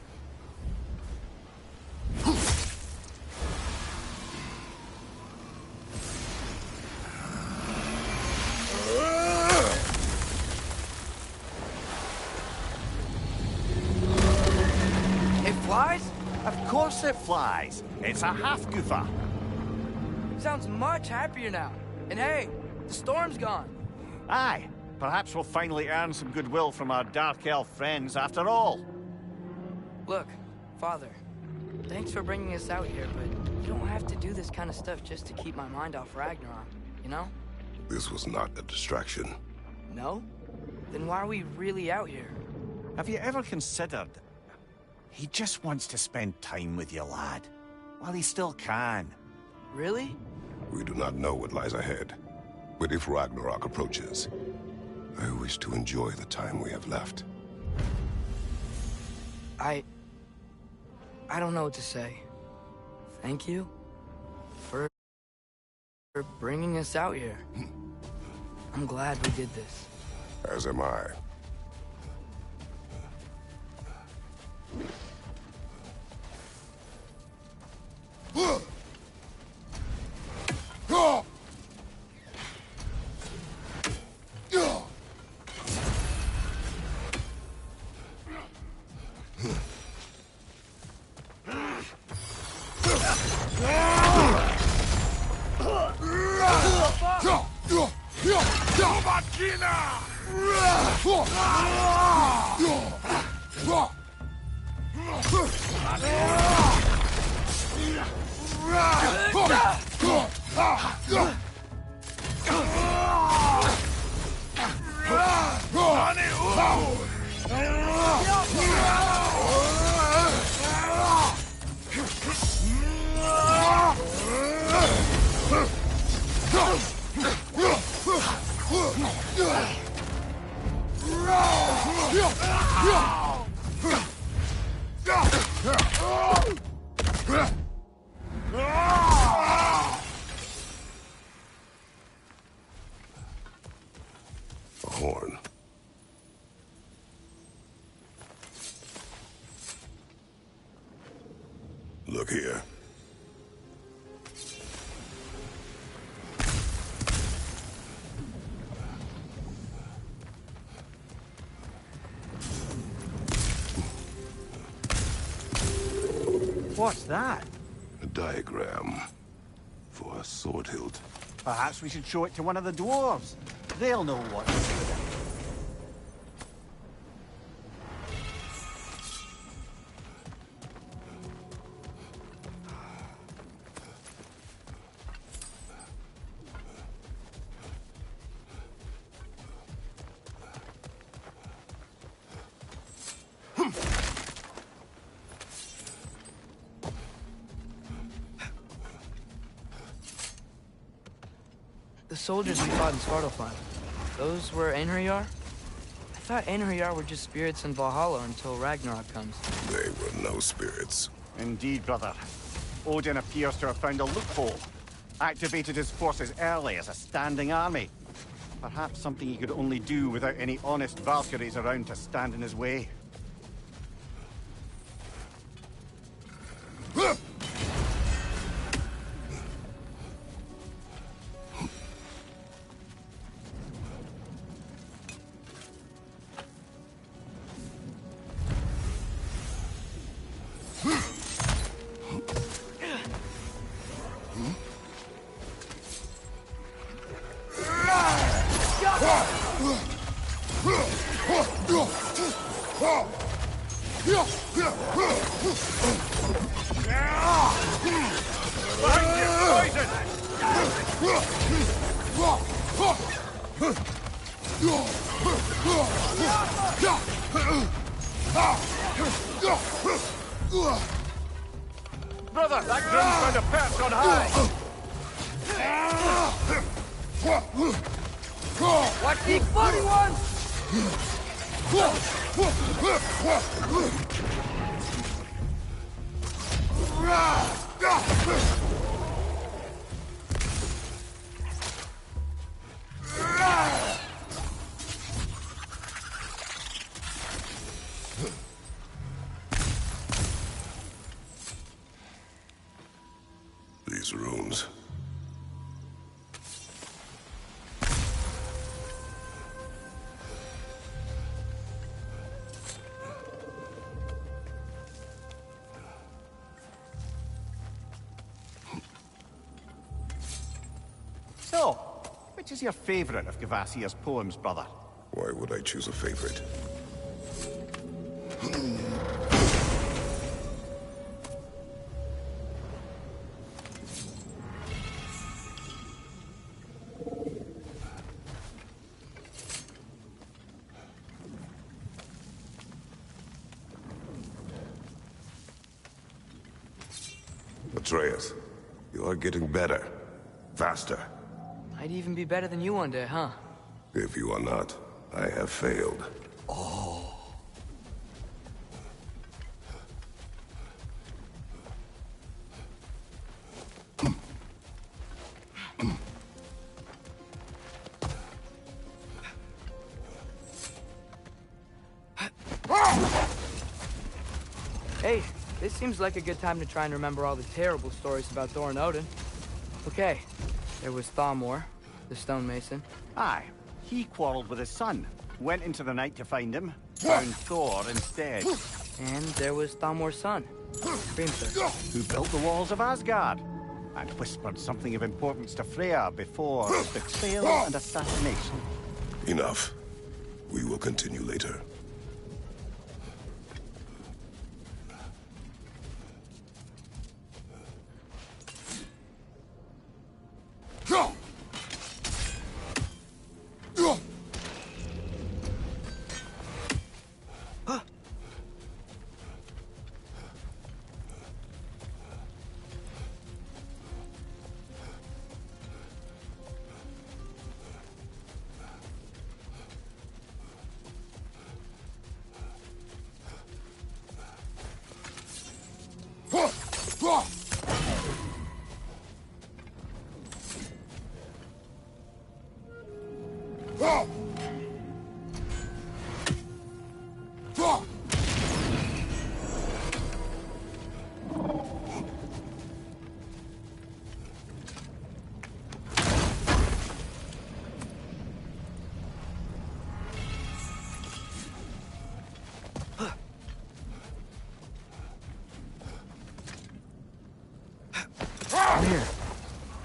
It flies? Of course it flies. It's a half-goofa. Sounds much happier now. And hey, the storm's gone. Aye. Perhaps we'll finally earn some goodwill from our Dark Elf friends after all. Look, Father, thanks for bringing us out here, but you don't have to do this kind of stuff just to keep my mind off Ragnarok, you know? This was not a distraction. No? Then why are we really out here? Have you ever considered... He just wants to spend time with you, lad. While he still can. Really? We do not know what lies ahead. But if Ragnarok approaches, I wish to enjoy the time we have left. I don't know what to say. Thank you for bringing us out here. I'm glad we did this. As am I. A horn. Look here. What's that? A diagram for a sword hilt. Perhaps we should show it to one of the dwarves. They'll know what to do with it. The soldiers we fought in Svartalfheim, those were Einherjar? I thought Einherjar were just spirits in Valhalla until Ragnarok comes. They were no spirits. Indeed, brother. Odin appears to have found a loophole. Activated his forces early as a standing army. Perhaps something he could only do without any honest Valkyries around to stand in his way. Brother, that grim's found a perch on high! Watch the exploding ones! These runes. So, which is your favorite of Kvasir's poems, brother? Why would I choose a favorite? Atreus, you are getting better. Faster. I'd even be better than you one day, huh? If you are not, I have failed. Hey, this seems like a good time to try and remember all the terrible stories about Thor and Odin. Okay, there was Thamor, the stonemason. Aye, he quarreled with his son, went into the night to find him, found Thor instead. And there was Thamor's son, Grimsir. Who built the walls of Asgard, and whispered something of importance to Freya before his betrayal and assassination. Enough. We will continue later.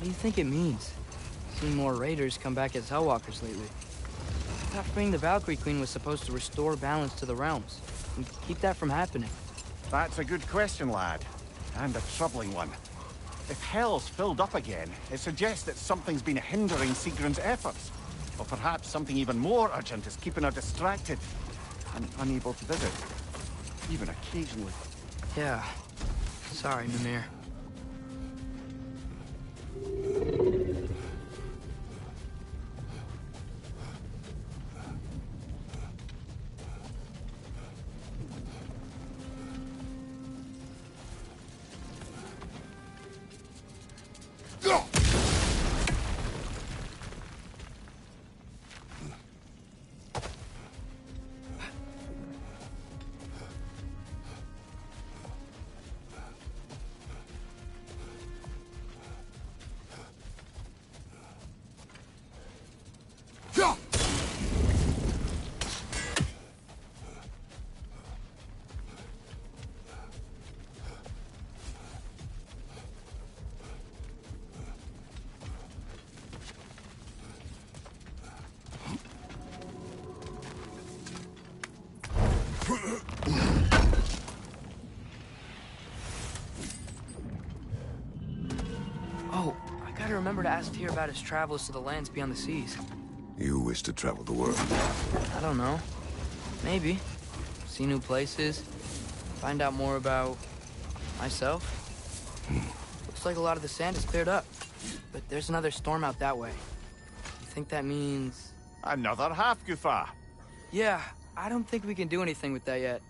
do you think it means? Seen more raiders come back as Hellwalkers lately. I thought freeing the Valkyrie Queen was supposed to restore balance to the realms and keep that from happening. That's a good question, lad. And a troubling one. If Hell's filled up again, it suggests that something's been hindering Sigrun's efforts. Or perhaps something even more urgent is keeping her distracted and unable to visit. Even occasionally. Yeah. Sorry, Mimir. Oh, I gotta remember to ask Tyr about his travels to the lands beyond the seas. You wish to travel the world? I don't know. Maybe. See new places. Find out more about myself. Looks like a lot of the sand is cleared up. But there's another storm out that way. You think that means... Another half-Gufa. Yeah, I don't think we can do anything with that yet.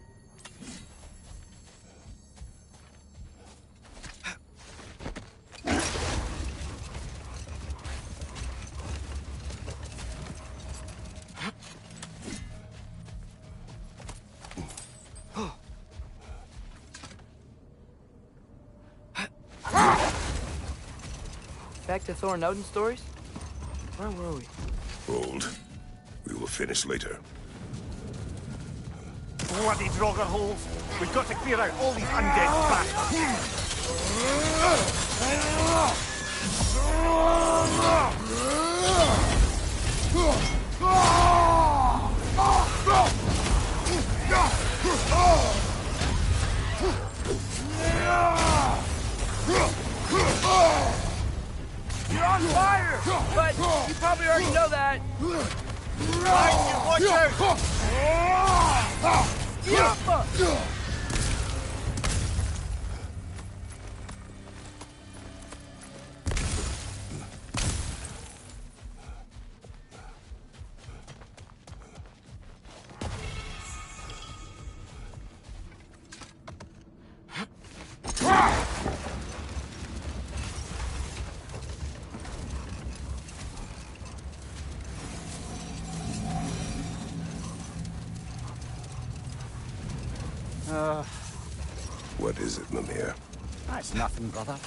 Back to Thor and Odin stories? Where were we? Hold. We will finish later. Bloody Draugr holes! We've got to clear out all these undead bastards! You're on fire! But you probably already know that. Watch out! What is it, Mimir? That's nothing, brother.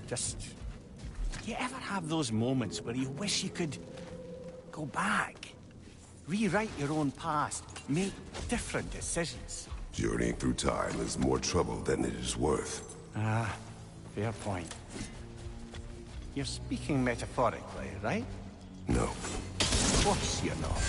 Just... Do you ever have those moments where you wish you could... go back? Rewrite your own past. Make different decisions? Journeying through time is more trouble than it is worth. Ah, fair point. You're speaking metaphorically, right? No. Of course you're not.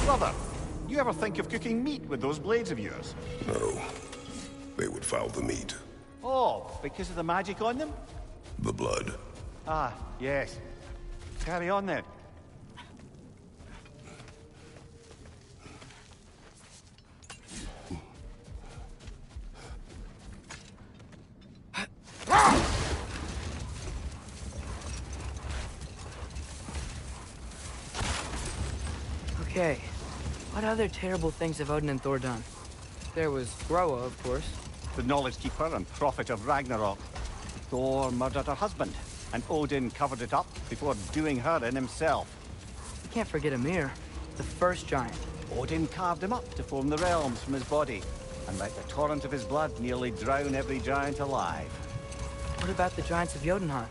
Brother, you ever think of cooking meat with those blades of yours? No. They would foul the meat. Oh, because of the magic on them? The blood. Ah, yes. Carry on then. Okay, what other terrible things have Odin and Thor done? There was Groa, of course. The Knowledge Keeper and Prophet of Ragnarok. Thor murdered her husband, and Odin covered it up before doing her in himself. You can't forget Ymir, the first giant. Odin carved him up to form the realms from his body, and let the torrent of his blood nearly drown every giant alive. What about the giants of Jotunheim?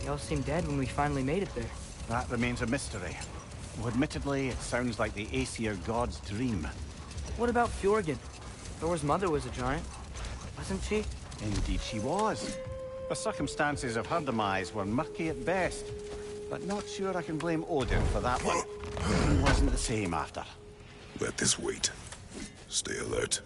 They all seemed dead when we finally made it there. That remains a mystery. Though admittedly, it sounds like the Aesir god's dream. What about Fjorgyn? Thor's mother was a giant, wasn't she? Indeed she was. The circumstances of her demise were murky at best, but not sure I can blame Odin for that one. It wasn't the same after. Let this wait. Stay alert.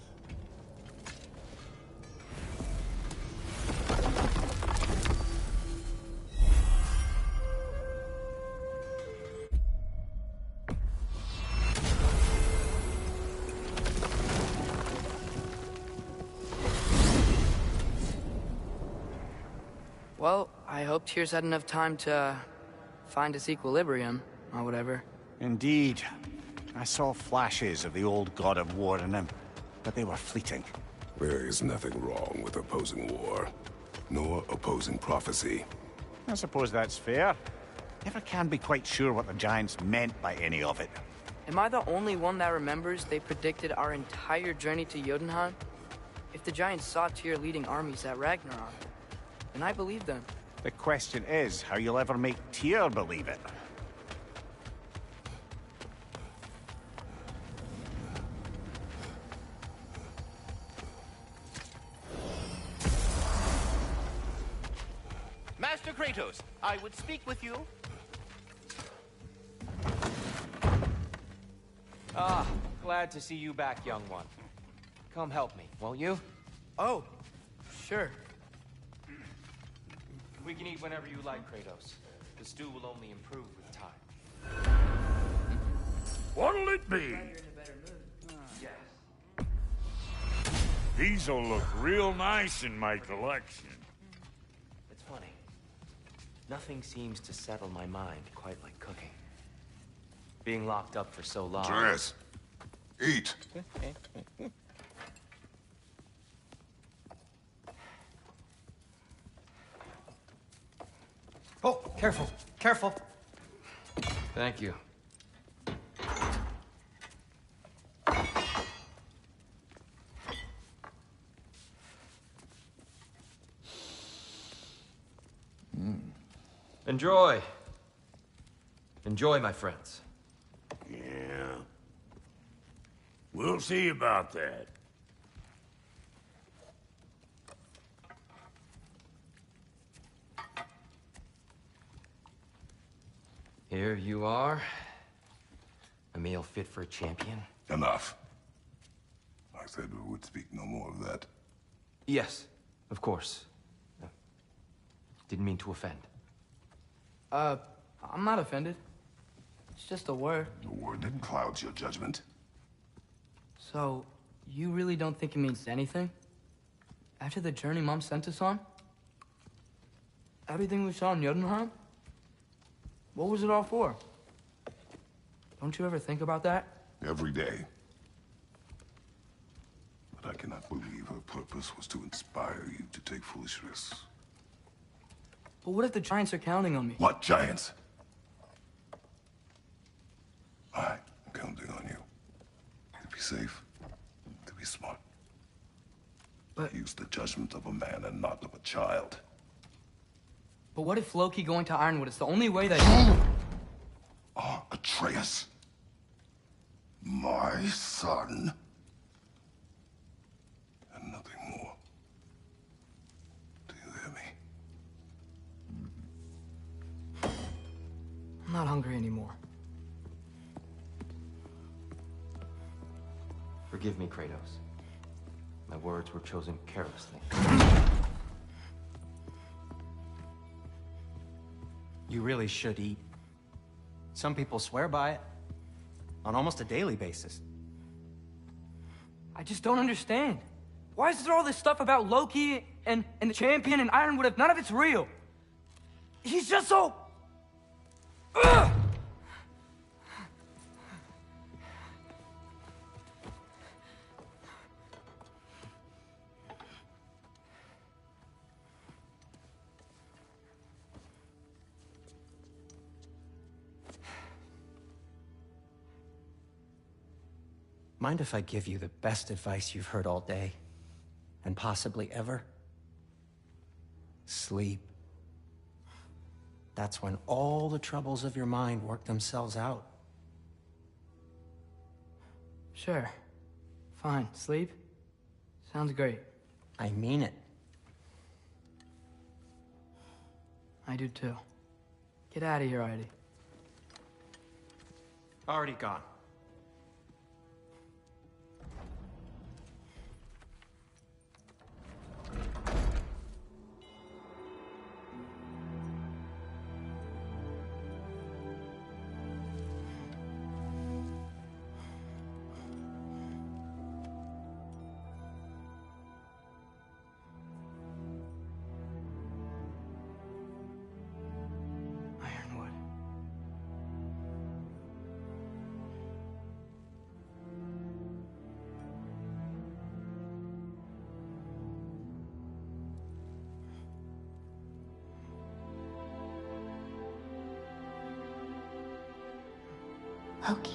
Well, I hope Tyr's had enough time to find his equilibrium, or whatever. Indeed. I saw flashes of the old god of war in him, but they were fleeting. There is nothing wrong with opposing war, nor opposing prophecy. I suppose that's fair. Never can be quite sure what the Giants meant by any of it. Am I the only one that remembers they predicted our entire journey to Jotunheim? If the Giants saw Tyr leading armies at Ragnarok, then I believe them. The question is how you'll ever make Tyr believe it. Master Kratos, I would speak with you. Ah, glad to see you back, young one. Come help me, won't you? Oh, sure. We can eat whenever you like, Kratos. The stew will only improve with time. What'll it be? Yes. These'll look real nice in my collection. It's funny. Nothing seems to settle my mind quite like cooking. Being locked up for so long... Atreus! Eat! Oh, careful, careful. Thank you. Enjoy. Enjoy, my friends. Yeah. We'll see about that. Here you are. A meal fit for a champion. Enough. I said we would speak no more of that. Yes, of course. Didn't mean to offend. I'm not offended. It's just a word. The word that clouds your judgment. So, you really don't think it means anything? After the journey Mom sent us on? Everything we saw in Jotunheim? What was it all for? Don't you ever think about that? Every day. But I cannot believe her purpose was to inspire you to take foolish risks. But what if the Giants are counting on me? What giants? Use the judgment of a man and not of a child. But what if Loki going to Ironwood is the only way that... Atreus. My son. And nothing more. Do you hear me? I'm not hungry anymore. Forgive me, Kratos. My words were chosen carelessly. You really should eat. Some people swear by it. On almost a daily basis. I just don't understand. Why is there all this stuff about Loki and the champion and Ironwood if none of it's real? He's just so... Ugh! Mind if I give you the best advice you've heard all day? And possibly ever? Sleep. That's when all the troubles of your mind work themselves out. Sure. Fine. Sleep? Sounds great. I mean it. I do too. Get out of here, Heidi. Already gone. Ironwood. Loki.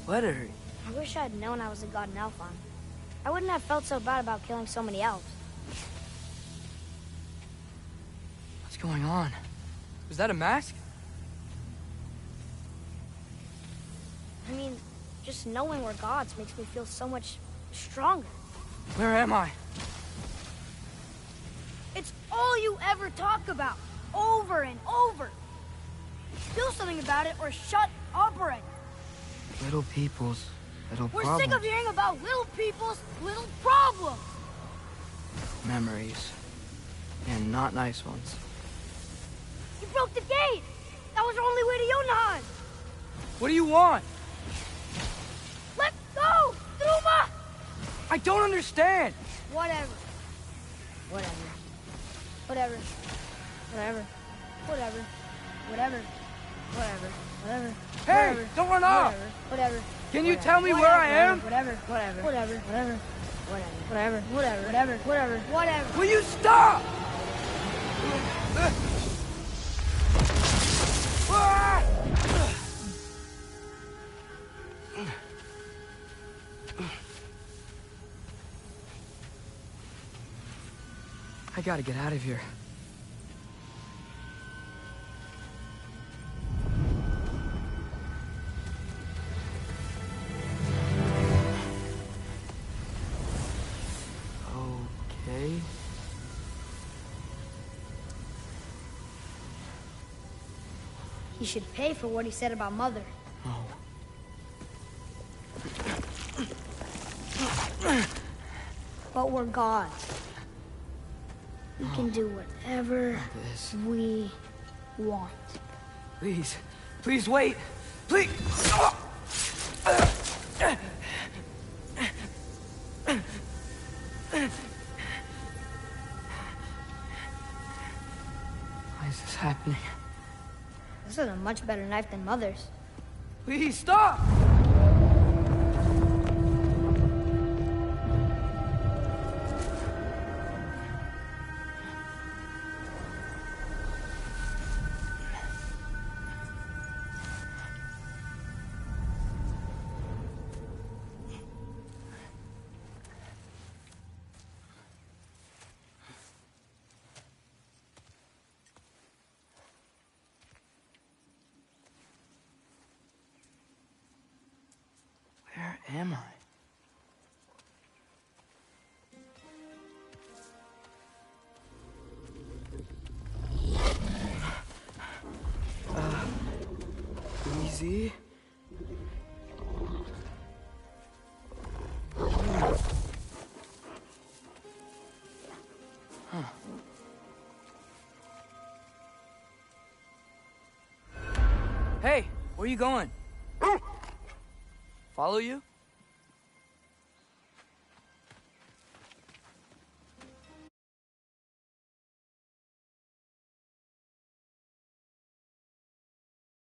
Let her hurt. I wish I had known I was a god in Alfheim. I wouldn't have felt so bad about killing so many elves. What's going on? Was that a mask? I mean, just knowing we're gods makes me feel so much stronger. Where am I? It's all you ever talk about, over and over. Do something about it or shut up already. Little people's little We're problems. sick of hearing about little people's little problems. Memories. And not nice ones. You broke the gate. That was our only way to Jotunheim. What do you want? Let's go, Duma! I don't understand. Whatever. Whatever. Whatever. Whatever. Whatever. Whatever. Whatever. Whatever. Hey, whatever. don't run off. Whatever. Can you whatever. tell me where I am? Whatever. Whatever. Whatever. Whatever. Whatever. Whatever. Whatever. Whatever. Whatever. Will you stop? I gotta get out of here. Okay. He should pay for what he said about Mother. Oh. But we're gods. We can do whatever we want. Please. Please wait. Please. Why is this happening? This is a much better knife than Mother's. Please stop! Where am I? Easy. Huh. Hey, where you going? Follow you?